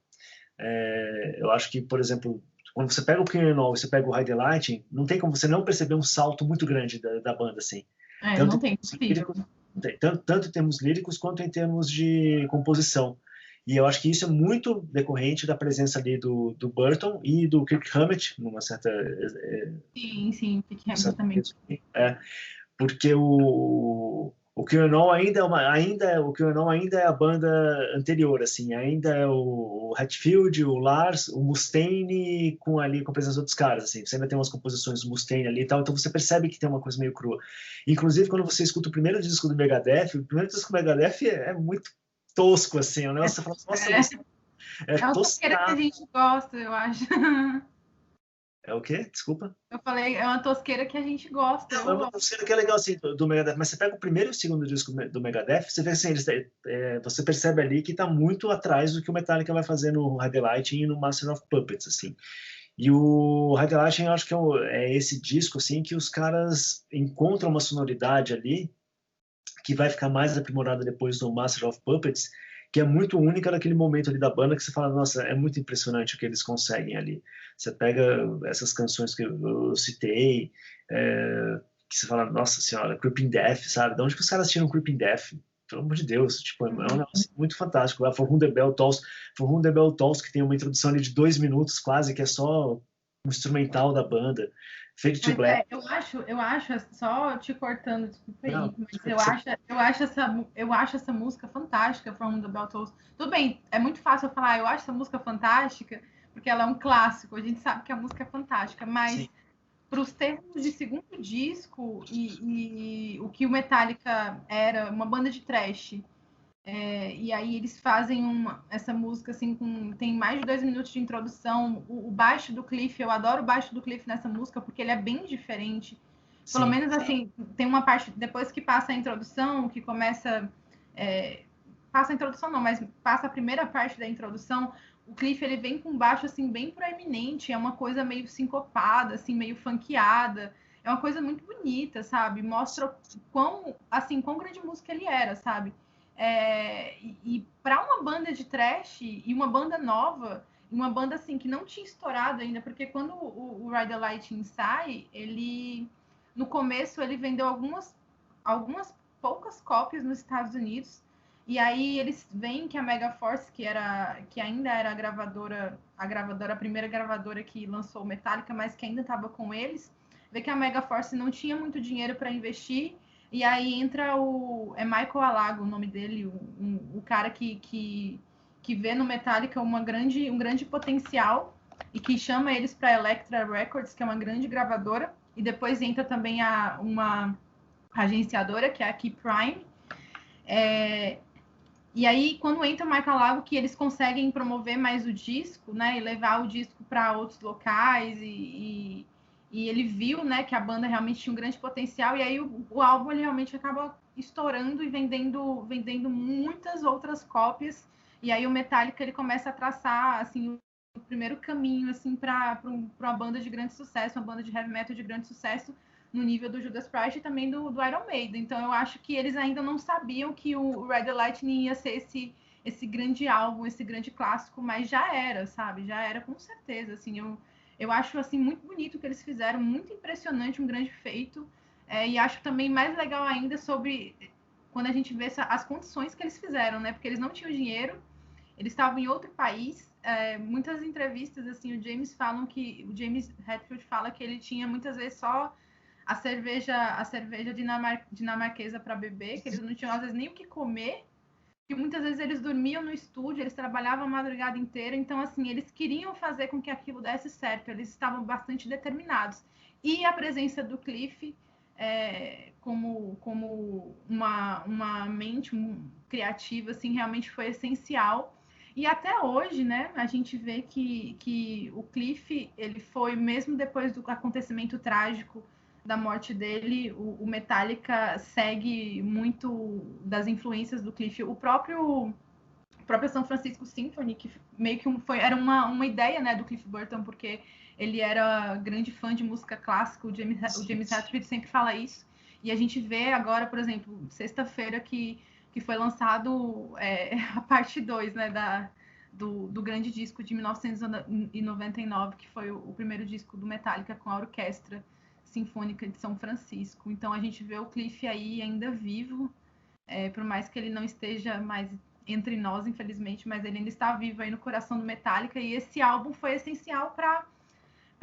Eu acho que, por exemplo, quando você pega o King and All e você pega o Hide the Lightning, não tem como você não perceber um salto muito grande da banda, assim. Não Tanto tem, líricos, tanto em termos líricos quanto em termos de composição. E eu acho que isso é muito decorrente da presença ali do Burton e do Kirk Hammett, numa certa... Sim, Kirk Hammett também. Porque o QAnon ainda é a banda anterior, assim, ainda é o Hatfield, o Lars, o Mustaine com a presença dos outros caras, assim, você ainda tem umas composições do Mustaine ali e tal, então você percebe que tem uma coisa meio crua. Inclusive, quando você escuta o primeiro disco do Megadeth, o primeiro disco do Megadeth é muito tosco, assim, é um negócio que você fala, nossa, é uma tosqueira que a gente gosta, eu acho. É o quê? Desculpa. Eu falei, é uma tosqueira que a gente gosta. É uma tosqueira que é legal, assim, do Megadeth. Mas você pega o primeiro e o segundo disco do Megadeth, você vê assim, você percebe ali que está muito atrás do que o Metallica vai fazer no Hide the Lightning e no Master of Puppets, assim. E o Hide the Lightning, eu acho que é esse disco, assim, que os caras encontram uma sonoridade ali que vai ficar mais aprimorada depois do Master of Puppets, que é muito única naquele momento ali da banda, que você fala, nossa, é muito impressionante o que eles conseguem ali. Você pega essas canções que eu citei, que você fala, nossa senhora, Creeping Death, sabe? De onde que os caras tiram Creeping Death? Pelo amor de Deus, tipo, é um negócio muito fantástico. For Whom the Bell Tolls, que tem uma introdução ali de 2 minutos quase, que é só um instrumental da banda. Fade to Black. Eu acho, só te cortando, desculpa aí, Não, mas eu acho essa música fantástica, From the Bell Tolls. Tudo bem, é muito fácil eu falar, eu acho essa música fantástica, porque ela é um clássico, a gente sabe que a música é fantástica, mas para os termos de segundo disco e o que o Metallica era, uma banda de thrash, e aí eles fazem essa música assim tem mais de 2 minutos de introdução. O baixo do Cliff, eu adoro o baixo do Cliff nessa música porque ele é bem diferente. Pelo menos assim, tem uma parte depois que passa a introdução, que começa passa a introdução não, mas passa a primeira parte da introdução. O Cliff ele vem com baixo assim bem proeminente, é uma coisa meio sincopada, assim meio funkeada. É uma coisa muito bonita, sabe? Mostra quão grande música ele era, sabe? E para uma banda de thrash e uma banda nova, uma banda assim que não tinha estourado ainda, porque quando o Ride the Lightning sai, ele no começo ele vendeu algumas poucas cópias nos Estados Unidos, e aí eles veem que a Megaforce, que ainda era a primeira gravadora que lançou o Metallica, mas que ainda estava com eles, vê que a Megaforce não tinha muito dinheiro para investir. E aí entra é Michael Alago, o nome dele, o cara que vê no Metallica um grande potencial e que chama eles para a Elektra Records, que é uma grande gravadora, e depois entra também uma agenciadora, que é a Key Prime. E aí, quando entra o Michael Alago, que eles conseguem promover mais o disco, né, e levar o disco para outros locais e ele viu, né, que a banda realmente tinha um grande potencial, e aí o álbum ele realmente acaba estourando e vendendo muitas outras cópias, e aí o Metallica ele começa a traçar assim o primeiro caminho assim para uma banda de grande sucesso, uma banda de heavy metal de grande sucesso no nível do Judas Priest e também do Iron Maiden. Então eu acho que eles ainda não sabiam que o Ride the Lightning ia ser esse grande álbum, esse grande clássico, mas já era, sabe? Já era com certeza, assim, eu acho assim muito bonito o que eles fizeram, muito impressionante, um grande feito. E acho também mais legal ainda sobre quando a gente vê as condições que eles fizeram, né? Porque eles não tinham dinheiro, eles estavam em outro país. Muitas entrevistas, assim, o James Hetfield fala que ele tinha muitas vezes só a cerveja dinamarquesa para beber, que eles não tinham às vezes nem o que comer. que muitas vezes eles dormiam no estúdio, eles trabalhavam a madrugada inteira, então, assim, eles queriam fazer com que aquilo desse certo, eles estavam bastante determinados. E a presença do Cliff como uma mente criativa, assim, realmente foi essencial. E até hoje, né, a gente vê que o Cliff, ele foi, mesmo depois do acontecimento trágico da morte dele, o Metallica segue muito das influências do Cliff. O próprio São Francisco Symphony, que meio que era uma ideia, né, do Cliff Burton, porque ele era grande fã de música clássica, o James Hetfield sempre fala isso, e a gente vê agora, por exemplo, sexta-feira que foi lançado a parte 2, né, do grande disco de 1999, que foi o primeiro disco do Metallica com a Orquestra Sinfônica de São Francisco. Então a gente vê o Cliff aí ainda vivo, por mais que ele não esteja mais entre nós, infelizmente, mas ele ainda está vivo aí no coração do Metallica, e esse álbum foi essencial para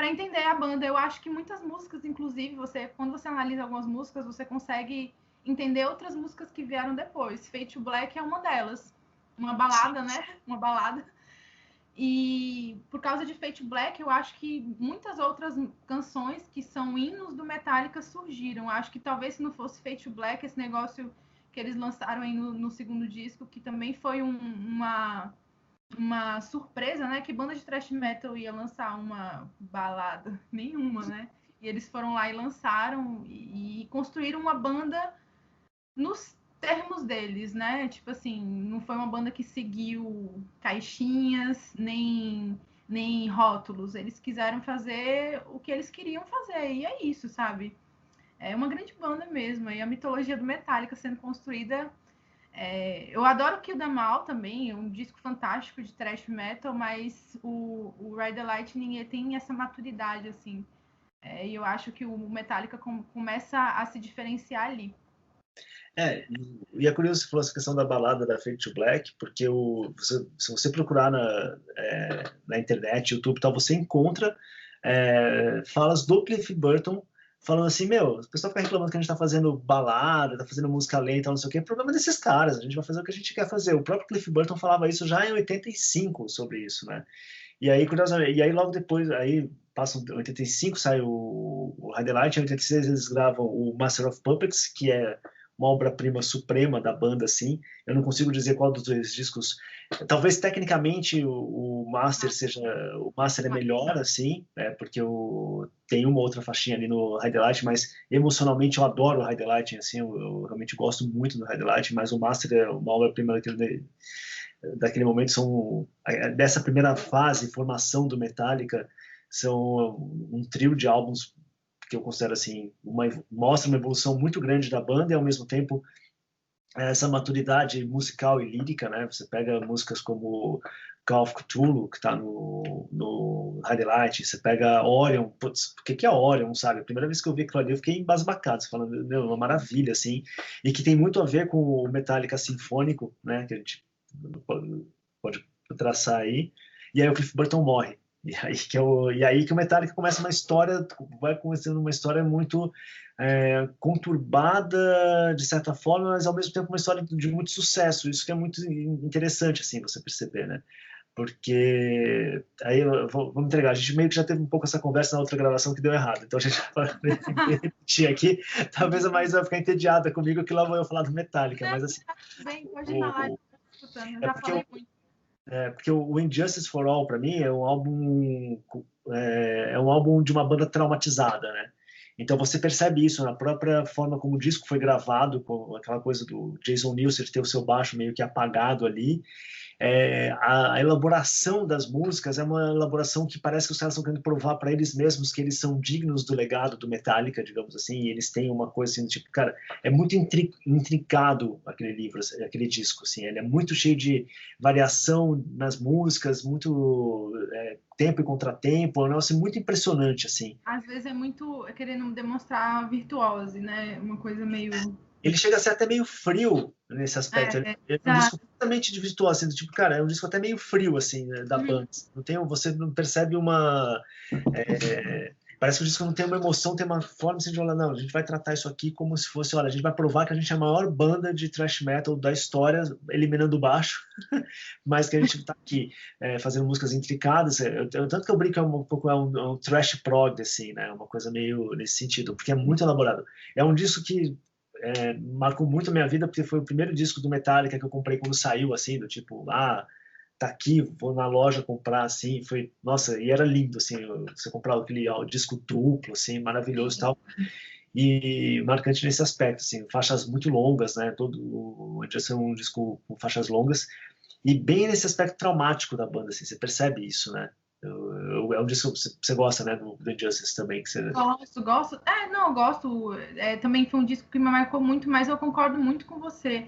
entender a banda. Eu acho que muitas músicas, inclusive, quando você analisa algumas músicas, você consegue entender outras músicas que vieram depois. Fade to Black é uma delas, uma balada, né? Uma balada. E por causa de Fade to Black, eu acho que muitas outras canções que são hinos do Metallica surgiram. Eu acho que talvez se não fosse Fade to Black, esse negócio que eles lançaram aí no segundo disco, que também foi uma surpresa, né? Que banda de thrash metal ia lançar uma balada? Nenhuma, né? E eles foram lá e lançaram e construíram uma banda nos termos deles, né? Tipo assim, não foi uma banda que seguiu caixinhas, nem rótulos. Eles quiseram fazer o que eles queriam fazer, e é isso, sabe? É uma grande banda mesmo, e a mitologia do Metallica sendo construída. Eu adoro Kill Them All também, é um disco fantástico de thrash metal, mas o Ride the Lightning tem essa maturidade, assim. E eu acho que o Metallica começa a se diferenciar ali. E é curioso você falou essa questão da balada da Fade to Black, porque se você procurar na internet, YouTube e tal, você encontra falas do Cliff Burton falando assim, o pessoal fica reclamando que a gente tá fazendo balada, tá fazendo música lenta, não sei o quê, é problema desses caras, a gente vai fazer o que a gente quer fazer. O próprio Cliff Burton falava isso já em 85 sobre isso, né? E aí, curiosamente, logo depois, aí passam 85, sai o Ride the Light, em 86 eles gravam o Master of Puppets, que é uma obra-prima suprema da banda, assim. Eu não consigo dizer qual dos dois discos. Talvez tecnicamente o Master é melhor, assim, porque tem uma outra faixinha ali no Ride the Light, mas emocionalmente eu adoro o Ride the Light, assim, eu realmente gosto muito do Ride the Light, mas o Master é uma obra-prima daquele momento, dessa primeira fase, formação do Metallica, são um trio de álbuns que eu considero assim, mostra uma evolução muito grande da banda e ao mesmo tempo essa maturidade musical e lírica, né? Você pega músicas como Call of Cthulhu, que está no Highlight, você pega Orion, putz, o que é Orion, sabe? A primeira vez que eu vi aquilo ali, eu fiquei embasbacado, falando, uma maravilha, assim, e que tem muito a ver com o Metallica sinfônico, né? Que a gente pode traçar aí, e aí o Cliff Burton morre. E aí que o Metallica começa vai começando uma história muito conturbada, de certa forma, mas ao mesmo tempo uma história de muito sucesso. Isso que é muito interessante, assim, você perceber, né? Porque aí vamos entregar, a gente meio que já teve um pouco essa conversa na outra gravação que deu errado, então a gente vai repetir aqui, talvez a Maísa vai ficar entediada comigo que lá vou eu falar do Metallica, mas assim... Bem, pode falar, escutando, eu já falei muito. Porque o Injustice for All, para mim, é um álbum de uma banda traumatizada, né? Então você percebe isso na própria forma como o disco foi gravado, com aquela coisa do Jason Newsted ter o seu baixo meio que apagado ali. A elaboração das músicas é uma elaboração que parece que os caras estão querendo provar para eles mesmos que eles são dignos do legado do Metallica, digamos assim, e eles têm uma coisa assim, tipo, cara, é muito intricado aquele disco, assim, ele é muito cheio de variação nas músicas, muito tempo e contratempo, é um negócio muito impressionante, assim. Às vezes é muito querendo demonstrar virtuose, né, uma coisa meio... Ele chega a ser até meio frio nesse aspecto. Ele é um disco completamente de virtuoso, assim, tipo, cara, é um disco até meio frio, assim, né, da banda. Você não percebe Parece que o disco não tem uma emoção, tem uma forma assim, de falar, não, a gente vai tratar isso aqui como se fosse, olha, a gente vai provar que a gente é a maior banda de thrash metal da história, eliminando o baixo, mas que a gente está aqui fazendo músicas intricadas, tanto que eu brinco um pouco, é um thrash prog, assim, né, uma coisa meio nesse sentido, porque é muito elaborado. É um disco que marcou muito a minha vida, porque foi o primeiro disco do Metallica que eu comprei quando saiu, assim, do tipo, tá aqui, vou na loja comprar, assim, foi, nossa, e era lindo, assim, você comprava aquele disco duplo, assim, maravilhoso e tal, e marcante nesse aspecto, assim, faixas muito longas, né, todo o Injustice é um disco com faixas longas, e bem nesse aspecto traumático da banda, assim, você percebe isso, né, é um disco que você gosta, né, do Injustice também, que você... Gosto. Não, eu gosto. Também foi um disco que me marcou muito, mas eu concordo muito com você.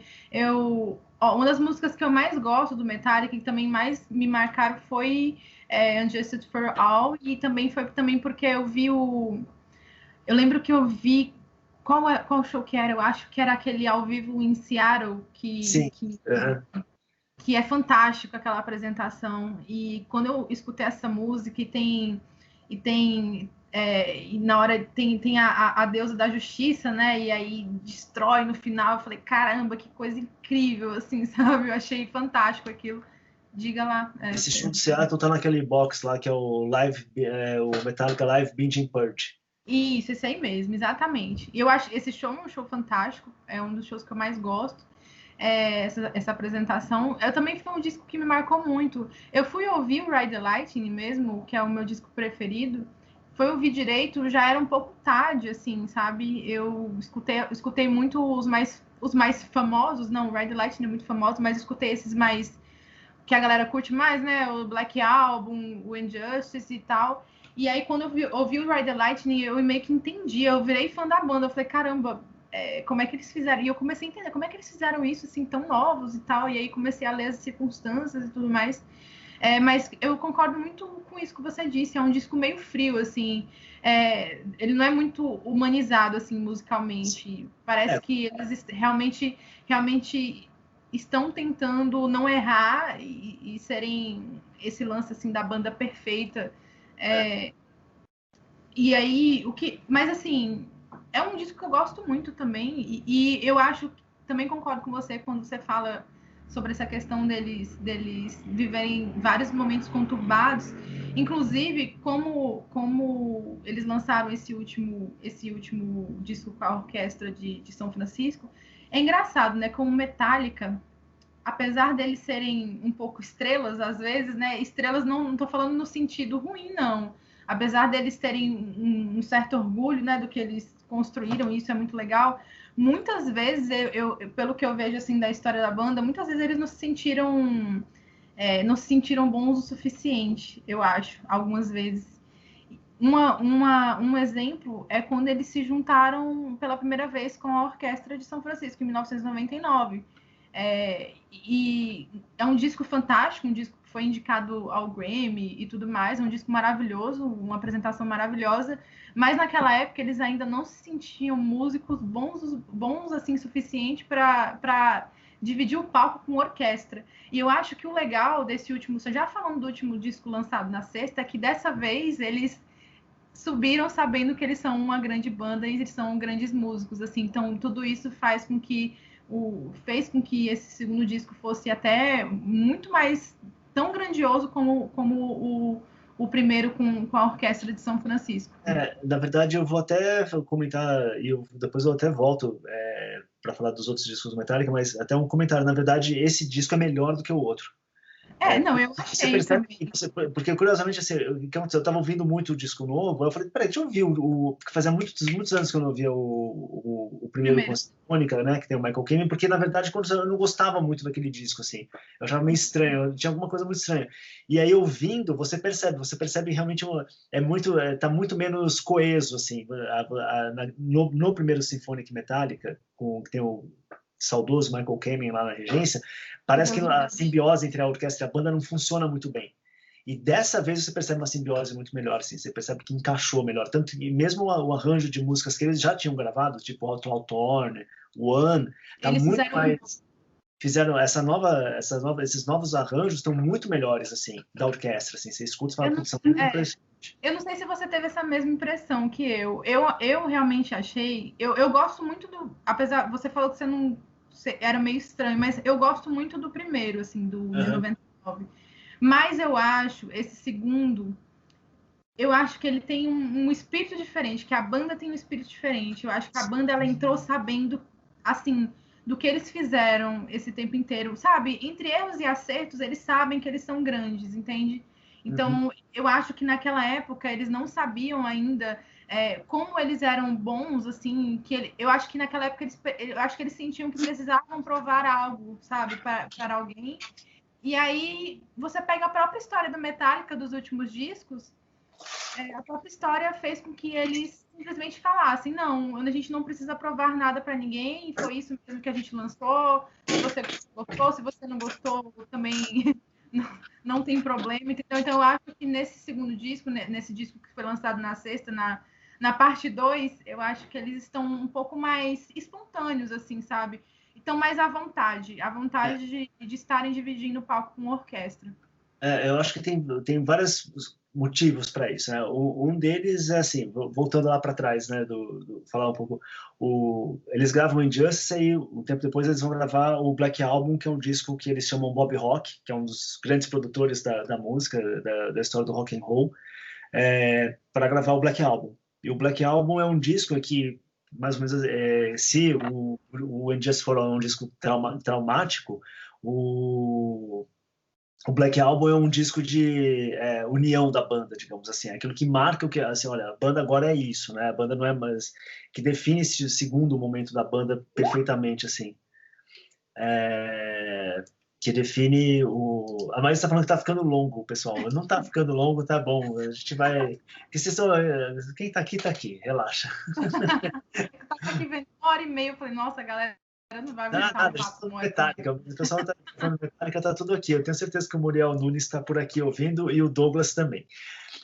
Uma das músicas que eu mais gosto do Metallica, que também mais me marcaram, foi Unjustice for All, e também foi também porque eu vi Eu lembro que eu vi... Qual show que era? Eu acho que era aquele ao vivo em Seattle, Sim, que é fantástico aquela apresentação. E quando eu escutei essa música e na hora tem a deusa da justiça, né? E aí destrói no final. Eu falei, caramba, que coisa incrível, assim, sabe? Eu achei fantástico aquilo. Diga lá. esse show de Seattle tá naquele box lá, que é o o Metallica Live Binging Purge. Isso, esse aí mesmo, exatamente. E eu acho esse show um show fantástico, é um dos shows que eu mais gosto. Essa apresentação. Eu também foi um disco que me marcou muito. Eu fui ouvir o Ride the Lightning mesmo, que é o meu disco preferido. Foi ouvir direito, já era um pouco tarde, assim, sabe? Eu escutei muito os mais famosos, não, o Ride the Lightning é muito famoso, mas escutei esses mais que a galera curte mais, né? O Black Album, o Injustice e tal. E aí, quando eu ouvi o Ride the Lightning, eu meio que entendi. Eu virei fã da banda. Eu falei, caramba, como é que eles fizeram? E eu comecei a entender como é que eles fizeram isso, assim, tão novos e tal. E aí comecei a ler as circunstâncias e tudo mais. Mas eu concordo muito com isso que você disse. É um disco meio frio, assim. Ele não é muito humanizado, assim, musicalmente. Parece que eles realmente estão tentando não errar e serem esse lance, assim, da banda perfeita. E aí, mas assim, é um disco que eu gosto muito também, e eu acho, também concordo com você quando você fala sobre essa questão deles viverem vários momentos conturbados, inclusive como eles lançaram esse último disco com a orquestra de São Francisco. É engraçado, né? Como Metallica, apesar deles serem um pouco estrelas às vezes, né? Estrelas não tô falando no sentido ruim, não. Apesar deles terem um certo orgulho, né, do que eles construíram, isso é muito legal. Muitas vezes, pelo que eu vejo assim da história da banda, muitas vezes eles não se sentiram bons o suficiente, eu acho, algumas vezes. Um exemplo é quando eles se juntaram pela primeira vez com a Orquestra de São Francisco, em 1999. E é um disco fantástico, um disco que foi indicado ao Grammy e tudo mais, é um disco maravilhoso, uma apresentação maravilhosa, mas naquela época eles ainda não se sentiam músicos bons assim, suficiente para dividir o palco com orquestra. E eu acho que o legal desse último, já falando do último disco lançado na sexta, é que dessa vez eles subiram sabendo que eles são uma grande banda e eles são grandes músicos, assim, então tudo isso fez com que esse segundo disco fosse até muito mais tão grandioso como o primeiro com a orquestra de São Francisco. Na verdade, eu vou até comentar, e depois eu até volto para falar dos outros discos do Metallica, mas até um comentário. Na verdade, esse disco é melhor do que o outro. Não, eu achei também. Porque, curiosamente, assim, eu estava ouvindo muito o disco novo, eu falei, peraí, deixa eu ouvir porque fazia muitos anos que eu não ouvia o primeiro com a Sinfônica, né, que tem o Michael Kamen, porque, na verdade, eu não gostava muito daquele disco, assim, eu achava meio estranho, tinha alguma coisa muito estranha. E aí, ouvindo, você percebe realmente, tá muito menos coeso, assim, no primeiro Symphonic Metallica, que tem o saudoso Michael Kamen lá na regência, parece que a simbiose entre a orquestra e a banda não funciona muito bem. E dessa vez você percebe uma simbiose muito melhor, assim, você percebe que encaixou melhor. Tanto que mesmo o arranjo de músicas que eles já tinhão gravado, tipo Hot Torn, One, tá muito mais... fizeram esses novos arranjos estão muito melhores, assim, da orquestra, assim, você escuta e fala, putz, são muito impressionantes. Eu não sei se você teve essa mesma impressão que eu. Eu realmente achei, eu gosto muito do, apesar, você falou que você não, era meio estranho, mas eu gosto muito do primeiro, assim, do de 99. Mas eu acho, esse segundo, eu acho que ele tem um espírito diferente, que a banda tem um espírito diferente. Eu acho que a banda, ela entrou sabendo, assim, do que eles fizeram esse tempo inteiro, sabe? Entre erros e acertos, eles sabem que eles são grandes, entende? Então, eu acho que naquela época eles não sabiam ainda como eles eram bons, assim, eu acho que naquela época eles sentiam que precisavam provar algo, sabe, para alguém. E aí você pega a própria história do Metallica dos últimos discos, a própria história fez com que eles simplesmente falassem, não, a gente não precisa provar nada para ninguém, foi isso mesmo que a gente lançou, se você gostou, se você não gostou, também não tem problema, entendeu? Então eu acho que nesse segundo disco, nesse disco que foi lançado na sexta, na parte 2, eu acho que eles estão um pouco mais espontâneos, assim, sabe? Estão mais à vontade de estarem dividindo o palco com a orquestra. Eu acho que tem vários motivos para isso, né? Um deles é assim, voltando lá para trás, né? Falar um pouco, eles gravam Injustice e um tempo depois eles vão gravar o Black Album, que é um disco que eles chamam Bob Rock, que é um dos grandes produtores da música, da história do rock and roll, para gravar o Black Album. E o Black Album é um disco que mais ou menos, se o Injustice for um disco traumático, o Black Album é um disco de união da banda, digamos assim, aquilo que marca o que, assim, olha, a banda agora é isso, né? A banda não é mais que define esse segundo momento da banda perfeitamente, assim, que define o. A Maria está falando que tá ficando longo, pessoal. Não tá ficando longo, tá bom. A gente vai. Quem tá aqui, relaxa. Eu tava aqui vendo 1h30, eu falei, nossa, galera. Não vai aguentar o papo. Metallica. O pessoal está falando Metallica, tá tudo aqui. Eu tenho certeza que o Muriel Nunes está por aqui ouvindo e o Douglas também.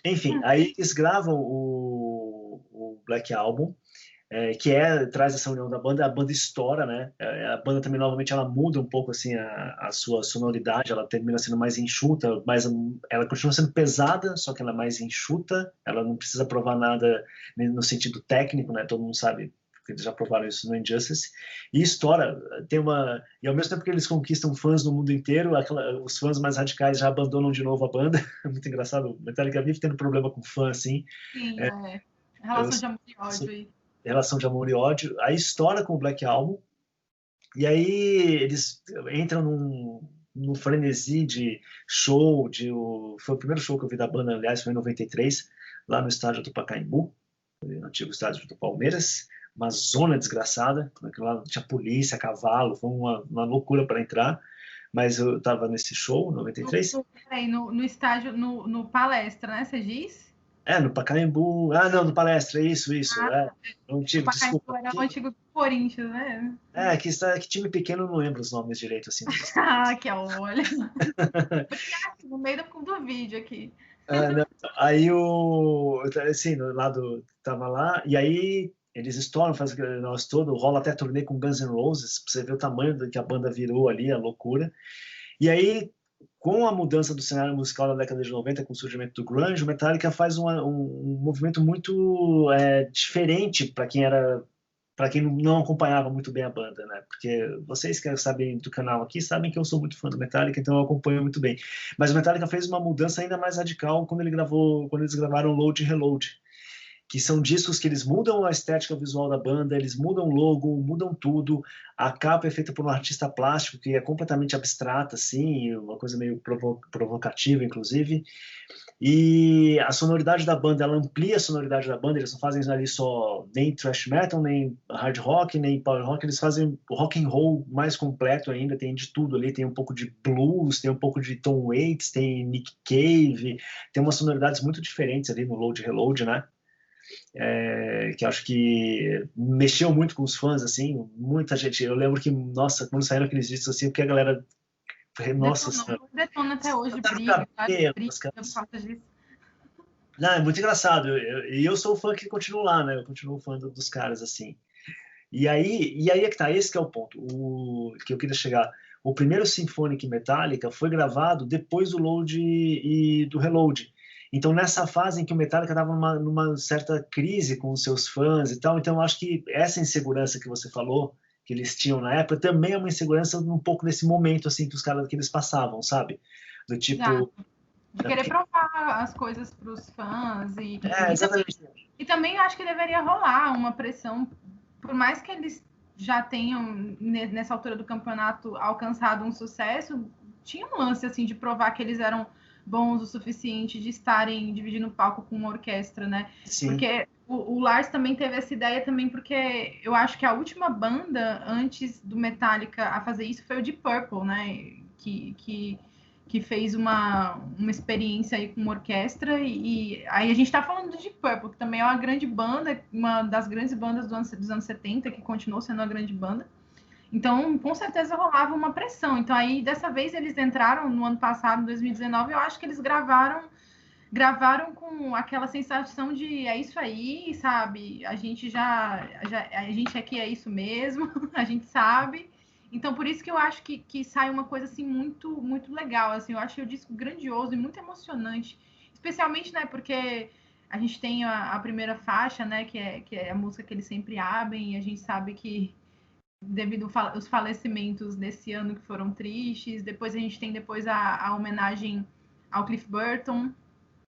Enfim, aí eles gravam o Black Album, que traz essa união da banda. A banda estoura, né? A banda também, novamente, ela muda um pouco assim a sua sonoridade. Ela termina sendo mais enxuta, ela continua sendo pesada, só que ela é mais enxuta. Ela não precisa provar nada no sentido técnico, né? Todo mundo sabe, porque eles já provaram isso no Injustice, e estoura, e ao mesmo tempo que eles conquistam fãs no mundo inteiro, os fãs mais radicais já abandonam de novo a banda, é muito engraçado, o Metallica vive tendo problema com fã, assim. Sim, relação de amor e ódio aí. Relação de amor e ódio, aí estoura com o Black Album, e aí eles entram num frenesi de show, foi o primeiro show que eu vi da banda, aliás, foi em 93, lá no estádio do Pacaembu, no antigo estádio do Palmeiras, uma zona desgraçada, lá tinha polícia, cavalo, foi uma loucura para entrar, mas eu estava nesse show, 93. No estádio, no palestra, né, você diz? No Pacaembu, não, no palestra, isso, antigo, desculpa. Era o antigo Corinthians, né? Que time pequeno, eu não lembro os nomes direito, assim. Que olha. No meio do vídeo aqui. Aí assim, do lado, tava lá, e aí eles estouram, fazem o negócio todo, rola até turnê com Guns N' Roses, pra você ver o tamanho do que a banda virou ali, a loucura. E aí, com a mudança do cenário musical da década de 90, com o surgimento do grunge, o Metallica faz um movimento muito diferente para quem não acompanhava muito bem a banda, né? Porque vocês que sabem do canal aqui sabem que eu sou muito fã do Metallica, então eu acompanho muito bem. Mas o Metallica fez uma mudança ainda mais radical quando eles gravaram Load e Reload, que são discos que eles mudam a estética visual da banda, eles mudam o logo, mudam tudo. A capa é feita por um artista plástico que é completamente abstrata, assim, uma coisa meio provocativa, inclusive. E a sonoridade da banda, ela amplia a sonoridade da banda, eles não fazem ali só nem thrash metal, nem hard rock, nem power rock, eles fazem o rock and roll mais completo ainda, tem de tudo ali, tem um pouco de blues, tem um pouco de Tom Waits, tem Nick Cave, tem umas sonoridades muito diferentes ali no Load e Reload, né? Que acho que mexeu muito com os fãs, assim, muita gente, eu lembro que, nossa, quando saíram aqueles discos assim, porque a galera, nossa senhora, detona até hoje, briga por causa disso. Não, é muito engraçado, e eu sou o fã que continua lá, né, eu continuo fã dos caras, assim, e aí é que tá, esse que é o ponto, que eu queria chegar. o primeiro Symphonic Metallica foi gravado depois do Load e do Reload. Então, nessa fase em que o Metallica estava numa certa crise com os seus fãs e tal, então eu acho que essa insegurança que você falou, que eles tinham na época, também é uma insegurança um pouco nesse momento, assim, que eles passavam, sabe? Do tipo... Exato. De querer provar as coisas para os fãs. Exatamente. E também eu acho que deveria rolar uma pressão, por mais que eles já tenham, nessa altura do campeonato, alcançado um sucesso, tinha um lance, assim, de provar que eles eram bons o suficiente de estarem dividindo o palco com uma orquestra, né? Sim. Porque o Lars também teve essa ideia também, porque eu acho que a última banda antes do Metallica a fazer isso foi o Deep Purple, né? Que fez uma experiência aí com uma orquestra, e aí a gente tá falando do Deep Purple, que também é uma grande banda, uma das grandes bandas dos anos 70, que continuou sendo uma grande banda. Então, com certeza rolava uma pressão. Então, aí, dessa vez, eles entraram no ano passado, em 2019, eu acho que eles gravaram com aquela sensação de é isso aí, sabe? A gente a gente aqui é isso mesmo, a gente sabe. Então, por isso que eu acho que sai uma coisa, assim, muito, muito legal, assim. Eu achei o disco grandioso e muito emocionante. Especialmente, né, porque a gente tem a primeira faixa, né, que é a música que eles sempre abrem, e a gente sabe que devido aos falecimentos desse ano que foram tristes. Depois a gente tem a homenagem ao Cliff Burton.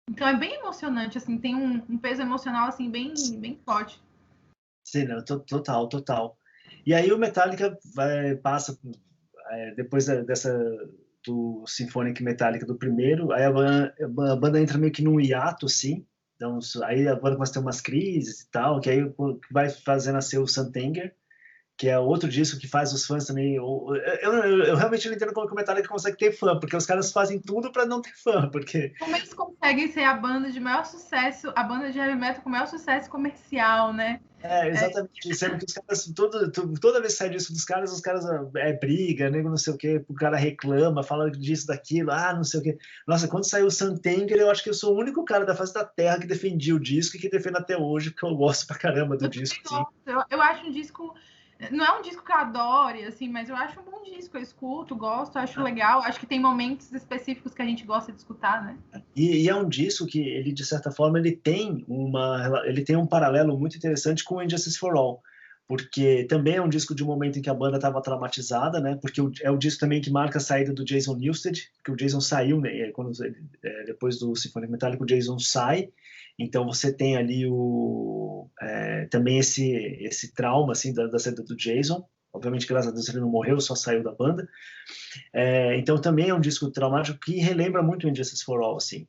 Então é bem emocionante, assim, tem um peso emocional assim bem, bem forte. Sim, não, total, total. E aí o Metallica passa, depois do Symphonic Metallica do primeiro, aí a banda entra meio que num hiato, assim. Então, aí a banda começa a ter umas crises e tal, que aí vai fazer nascer o Santenger, que é outro disco que faz os fãs também. Eu realmente não entendo como que o Metallica consegue ter fã, porque os caras fazem tudo para não ter fã, porque... Como eles conseguem ser a banda de maior sucesso, a banda de heavy metal com maior sucesso comercial, né? Exatamente. Sendo que os caras, toda vez que sai disso dos caras, os caras briga, nego não sei o quê, o cara reclama, fala disso, daquilo, não sei o quê. Nossa, quando saiu o Santenger, eu acho que eu sou o único cara da face da Terra que defendia o disco e que defende até hoje, porque eu gosto pra caramba do disco. Assim. Eu acho um disco... Não é um disco que eu adore, assim, mas eu acho um bom disco. Eu escuto, gosto, acho legal. Acho que tem momentos específicos que a gente gosta de escutar, né? E é um disco que ele, de certa forma, ele tem um paralelo muito interessante com Injustice for All, porque também é um disco de um momento em que a banda estava traumatizada, né? Porque é o disco também que marca a saída do Jason Newsted, que o Jason saiu, né? Depois do Symphonic Metallica, o Jason sai. Então você tem ali também esse trauma assim da saída do Jason. Obviamente, graças a Deus, ele não morreu, só saiu da banda. Então também é um disco traumático que relembra muito Injustice for All, assim.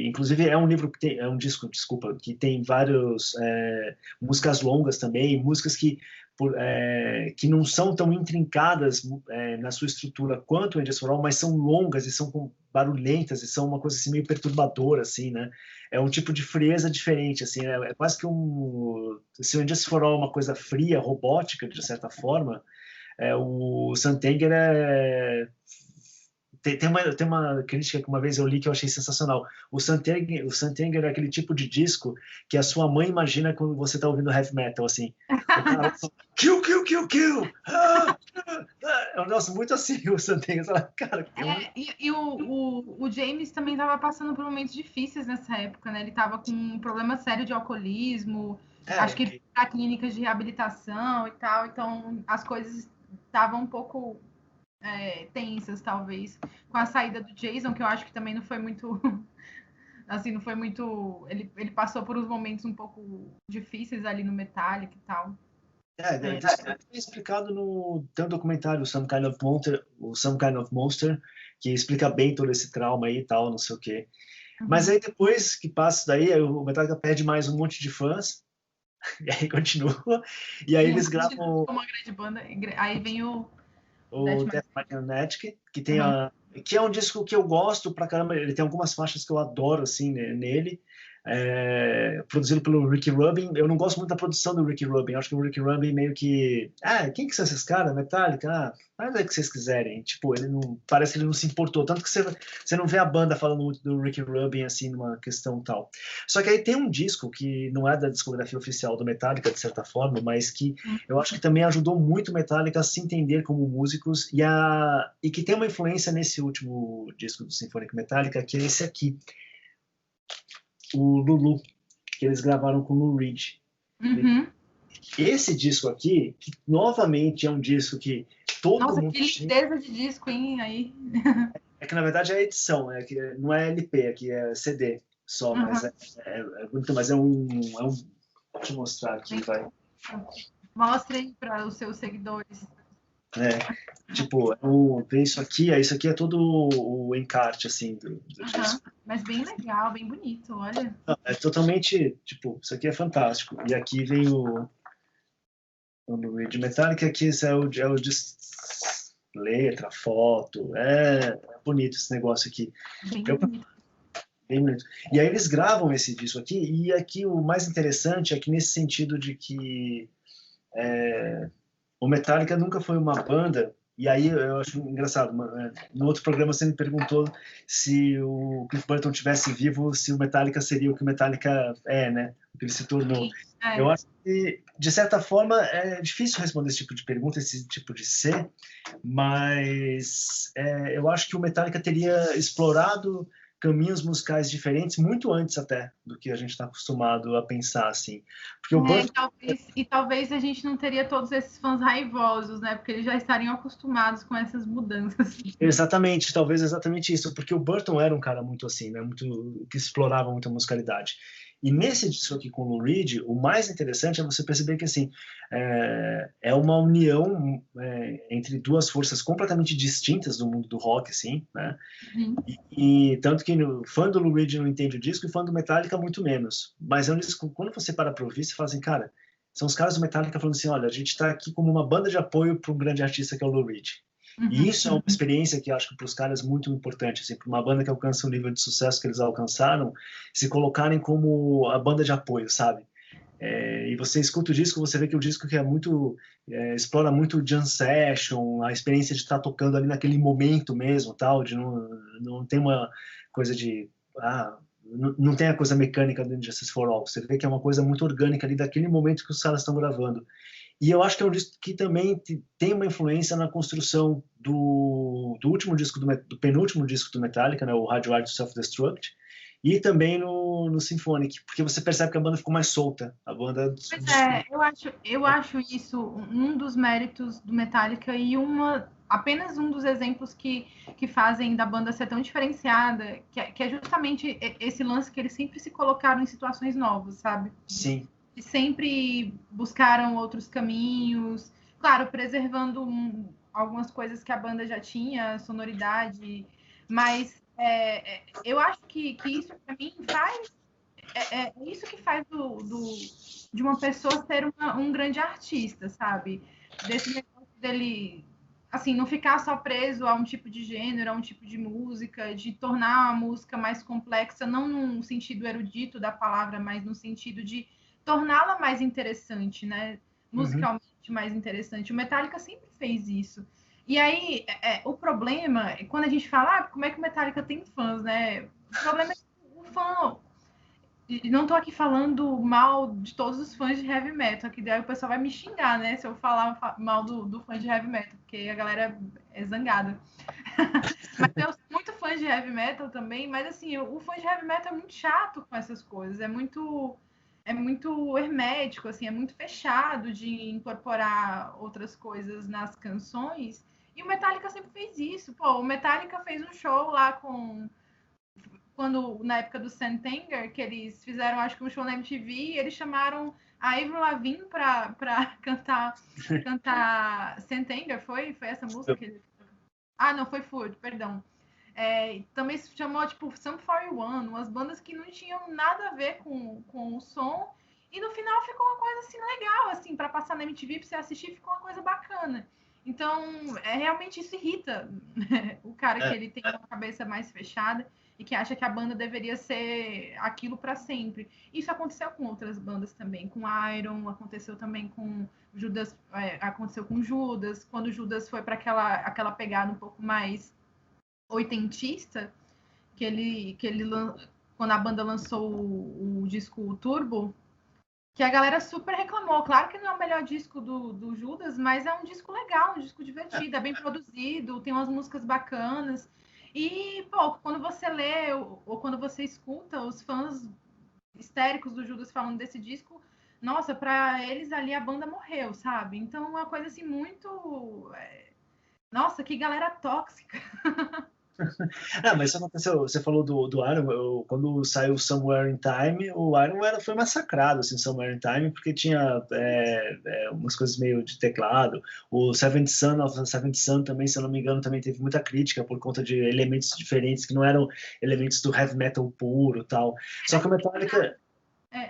Inclusive é um disco, desculpa, que tem várias músicas longas também, músicas que não são tão intrincadas na sua estrutura quanto o Injustice for All, mas são longas e são barulhentas e são uma coisa assim meio perturbadora, assim, né? É um tipo de frieza diferente, assim, é quase que se o Injustice for All é uma coisa fria, robótica, de certa forma, o Santenger tem uma crítica que uma vez eu li que eu achei sensacional. O Santenger é aquele tipo de disco que a sua mãe imagina quando você está ouvindo heavy metal, assim. O cara kill, kill, kill, kill! É um negócio muito assim, o Santenger. Cara, o James também estava passando por momentos difíceis nessa época, né? Ele estava com um problema sério de alcoolismo, acho que ele foi para clínicas de reabilitação e tal, então as coisas estavam um pouco tensas, talvez, com a saída do Jason, que eu acho que também não foi muito assim, não foi muito, ele passou por uns momentos um pouco difíceis ali no Metallica e tal. Isso é explicado tem um documentário, Some Kind of Monster, que explica bem todo esse trauma aí e tal, não sei o quê. Mas aí depois que passa daí, o Metallica perde mais um monte de fãs, e aí continua, e aí eles gravam... Uma grande banda, aí vem o Death Magnetic, que é um disco que eu gosto pra caramba, ele tem algumas faixas que eu adoro, assim, nele, produzido pelo Ricky Rubin. Eu não gosto muito da produção do Ricky Rubin. Eu acho que o Ricky Rubin meio que... quem que são esses caras? Metallica? Faz o que vocês quiserem. Tipo, parece que ele não se importou. Tanto que você não vê a banda falando muito do Ricky Rubin, assim, numa questão tal. Só que aí tem um disco que não é da discografia oficial do Metallica, de certa forma, mas que eu acho que também ajudou muito o Metallica a se entender como músicos e que tem uma influência nesse último disco do Symphonic Metallica, que é esse aqui, o Lulu, que eles gravaram com o Lou Reed. Uhum. Esse disco aqui, que novamente é um disco que todo mundo... que lindeza de disco, hein, aí. É que, na verdade, é a edição, né? Que não é LP, aqui é CD só, mas mas é um... Deixa eu mostrar aqui, vai. Mostre aí para os seus seguidores. Tipo, isso aqui é todo o encarte, assim, do disco. Mas bem legal, bem bonito, olha. É totalmente, tipo, isso aqui é fantástico. E aqui vem o Reed Metallica, aqui é o de letra, foto, é bonito esse negócio aqui. Bem bonito. E aí eles gravam esse disco aqui, e aqui o mais interessante é que nesse sentido de que o Metallica nunca foi uma banda, e aí eu acho engraçado, no outro programa você me perguntou se o Cliff Burton tivesse vivo, se o Metallica seria o que o Metallica é, né? O que ele se tornou. Eu acho que, de certa forma, é difícil responder esse tipo de pergunta, esse tipo de ser, mas eu acho que o Metallica teria explorado caminhos musicais diferentes muito antes até do que a gente está acostumado a pensar, assim. Porque o Burton... talvez a gente não teria todos esses fãs raivosos, né? Porque eles já estariam acostumados com essas mudanças. Exatamente, talvez exatamente isso, porque o Burton era um cara muito assim, né? Que explorava muito a musicalidade. E nesse disco aqui com o Lou Reed, o mais interessante é você perceber que assim é uma união entre duas forças completamente distintas do mundo do rock, assim, né? E tanto que fã do Lou Reed não entende o disco e fã do Metallica muito menos. Mas é um disco, quando você para ouvir, você fala assim, cara, são os caras do Metallica falando assim, olha, a gente está aqui como uma banda de apoio para um grande artista que é o Lou Reed. E isso é uma experiência que acho que para os caras é muito importante, assim, para uma banda que alcança o nível de sucesso que eles alcançaram, se colocarem como a banda de apoio, sabe? E você escuta o disco, você vê que o disco que explora muito o jam session, a experiência de estar tocando ali naquele momento mesmo, tal, de não tem uma coisa de não tem a coisa mecânica do Justice for All. Você vê que é uma coisa muito orgânica ali daquele momento que os caras estão gravando. E eu acho que é um disco que também tem uma influência na construção do último disco, do penúltimo disco do Metallica, né, o Radioactive Self-Destruct, e também no Symphonic, porque você percebe que a banda ficou mais solta. A banda... eu acho isso um dos méritos do Metallica e apenas um dos exemplos que fazem da banda ser tão diferenciada, que é justamente esse lance que eles sempre se colocaram em situações novas, sabe? Sim. E sempre buscaram outros caminhos, claro, preservando algumas coisas que a banda já tinha, sonoridade, mas eu acho que isso para mim faz isso que faz de uma pessoa ser um grande artista, sabe? Desse negócio dele, assim, não ficar só preso a um tipo de gênero, a um tipo de música, de tornar a música mais complexa, não no sentido erudito da palavra, mas no sentido de torná-la mais interessante, né? Musicalmente mais interessante. O Metallica sempre fez isso. E aí, o problema, quando a gente fala, como é que o Metallica tem fãs, né? O problema é que o fã... E não tô aqui falando mal de todos os fãs de heavy metal, que daí o pessoal vai me xingar, né? Se eu falar mal do fã de heavy metal, porque a galera é zangada. Mas eu sou muito fã de heavy metal também, mas assim, o fã de heavy metal é muito chato com essas coisas, é muito hermético, assim, é muito fechado de incorporar outras coisas nas canções. E o Metallica sempre fez isso. Pô, o Metallica fez um show lá na época do Santenger, que eles fizeram, acho que um show na MTV, e eles chamaram a Avril Lavigne para cantar Santenger, foi essa música que ele... não, foi Food, perdão. Também se chamou, tipo, Sum 41, umas bandas que não tinham nada a ver com o som, e no final ficou uma coisa, assim, legal, assim, para passar na MTV, para você assistir, ficou uma coisa bacana. Então, realmente isso irrita o cara que ele tem uma cabeça mais fechada. e que acha que a banda deveria ser aquilo para sempre. Isso aconteceu com outras bandas também, com Iron, aconteceu também com Judas, aconteceu com Judas, quando Judas foi para aquela pegada um pouco mais oitentista, quando a banda lançou o disco Turbo, que a galera super reclamou. Claro que não é o melhor disco do Judas, mas é um disco legal, um disco divertido, é bem produzido, tem umas músicas bacanas. E, pô, quando você lê ou quando você escuta os fãs histéricos do Judas falando desse disco, nossa, pra eles ali a banda morreu, sabe? Então é uma coisa assim muito... Nossa, que galera tóxica. Mas isso aconteceu, você falou do Iron, quando saiu Somewhere in Time, o Iron foi massacrado, assim, Somewhere in Time, porque tinha umas coisas meio de teclado. O Seventh Son também, se eu não me engano, também teve muita crítica por conta de elementos diferentes, que não eram elementos do heavy metal puro e tal. Só que a Metallica...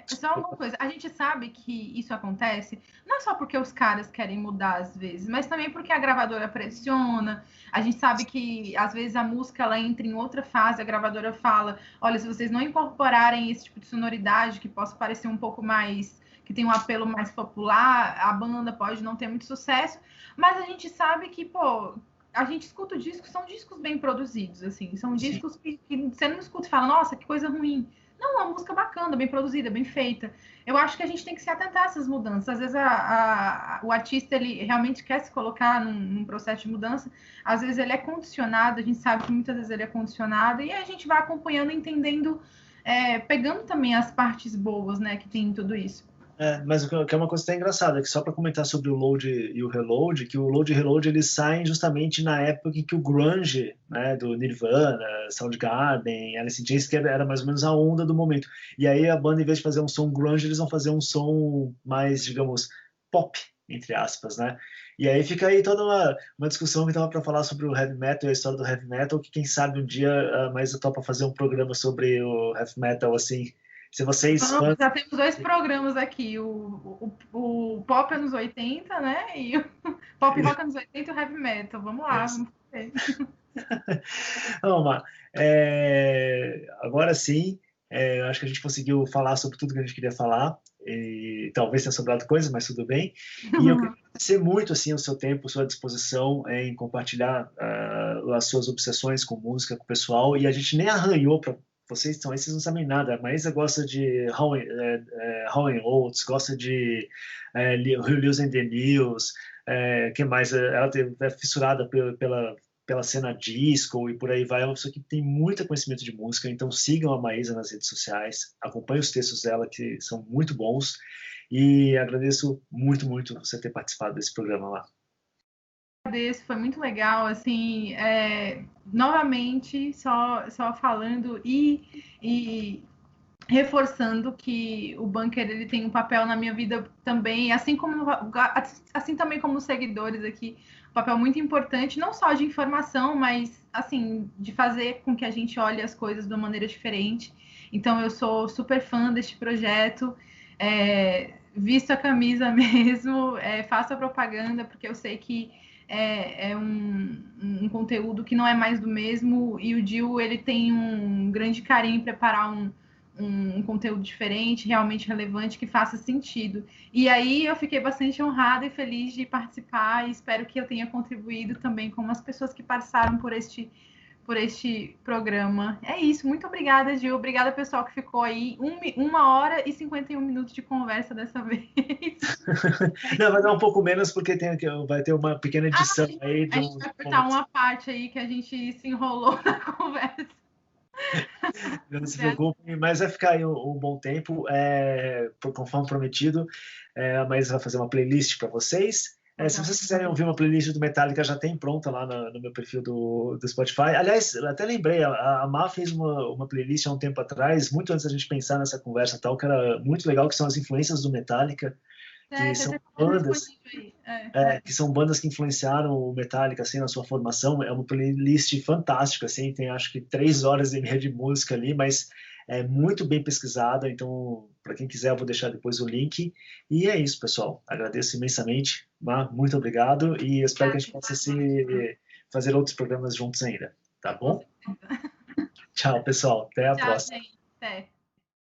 Só uma coisa, a gente sabe que isso acontece não só porque os caras querem mudar às vezes, mas também porque a gravadora pressiona. A gente sabe que às vezes a música ela entra em outra fase, a gravadora fala: olha, se vocês não incorporarem esse tipo de sonoridade que possa parecer um pouco mais, que tem um apelo mais popular, a banda pode não ter muito sucesso. Mas a gente sabe que, pô, a gente escuta o disco, são discos bem produzidos, assim, são discos que você não escuta e fala: nossa, que coisa ruim. Não, uma música bacana, bem produzida, bem feita. Eu acho que a gente tem que se atentar a essas mudanças. Às vezes o artista ele realmente quer se colocar num processo de mudança. Às vezes ele é condicionado, a gente sabe que muitas vezes ele é condicionado, e a gente vai acompanhando, entendendo, pegando também as partes boas, né, que tem em tudo isso. Mas o que é uma coisa até engraçada, que só para comentar sobre o Load e o Reload, que o Load e o Reload eles saem justamente na época em que o grunge, né, do Nirvana, Soundgarden, Alice in Chains, que era mais ou menos a onda do momento. E aí a banda, em vez de fazer um som grunge, eles vão fazer um som mais, digamos, pop, entre aspas, né? E aí fica aí toda uma discussão que estava para falar sobre o heavy metal e a história do heavy metal, que quem sabe um dia mais eu topo fazer um programa sobre o heavy metal, assim. Se vocês fãs... Já temos 2 programas aqui, o Pop anos 80, né? E o Pop Rock anos 80 e o Heavy Metal. Vamos lá, vamos ver. Vamos agora sim, eu acho que a gente conseguiu falar sobre tudo que a gente queria falar, e talvez tenha sobrado coisa, mas tudo bem. E eu queria agradecer muito assim, o seu tempo, a sua disposição em compartilhar as suas obsessões com música, com o pessoal, e a gente nem arranhou para vocês não sabem nada. A Maísa gosta de Howlin' Oates, gosta de Lewis and the News, que mais? Ela é fissurada pela cena disco e por aí vai. É uma pessoa que tem muito conhecimento de música, então sigam a Maísa nas redes sociais, acompanhem os textos dela, que são muito bons, e agradeço muito, muito você ter participado desse programa lá. Agradeço, foi muito legal, assim, novamente, só falando e reforçando que o Bunker ele tem um papel na minha vida também, assim também como os seguidores aqui, um papel muito importante, não só de informação, mas assim, de fazer com que a gente olhe as coisas de uma maneira diferente. Então eu sou super fã deste projeto, visto a camisa mesmo, faço a propaganda, porque eu sei que é um conteúdo que não é mais do mesmo, e o Gil ele tem um grande carinho em preparar um conteúdo diferente, realmente relevante, que faça sentido. E aí eu fiquei bastante honrada e feliz de participar, e espero que eu tenha contribuído também com as pessoas que passaram por este programa. É isso, muito obrigada, Gil. Obrigada, pessoal, que ficou aí 1h e 51 minutos de conversa dessa vez. Não, vai dar um pouco menos, porque vai ter uma pequena edição aí. A gente vai cortar uma parte aí que a gente se enrolou na conversa. Não se preocupe, mas vai ficar aí um bom tempo, conforme prometido. A Maísa vai fazer uma playlist para vocês. Se vocês quiserem ouvir uma playlist do Metallica, já tem pronta lá no meu perfil do Spotify. Aliás, até lembrei, a Má fez uma playlist há um tempo atrás, muito antes da gente pensar nessa conversa tal, que era muito legal, que são as influências do Metallica, que são bandas... que são bandas que influenciaram o Metallica assim, na sua formação. É uma playlist fantástica, assim, tem acho que 3 horas e meia de música ali, mas é muito bem pesquisada, então para quem quiser eu vou deixar depois o link. E é isso, pessoal, agradeço imensamente, muito obrigado, e espero que a gente possa fazer outros programas juntos ainda, tá bom? Tchau, pessoal. Até a Tchau, próxima. gente. Até.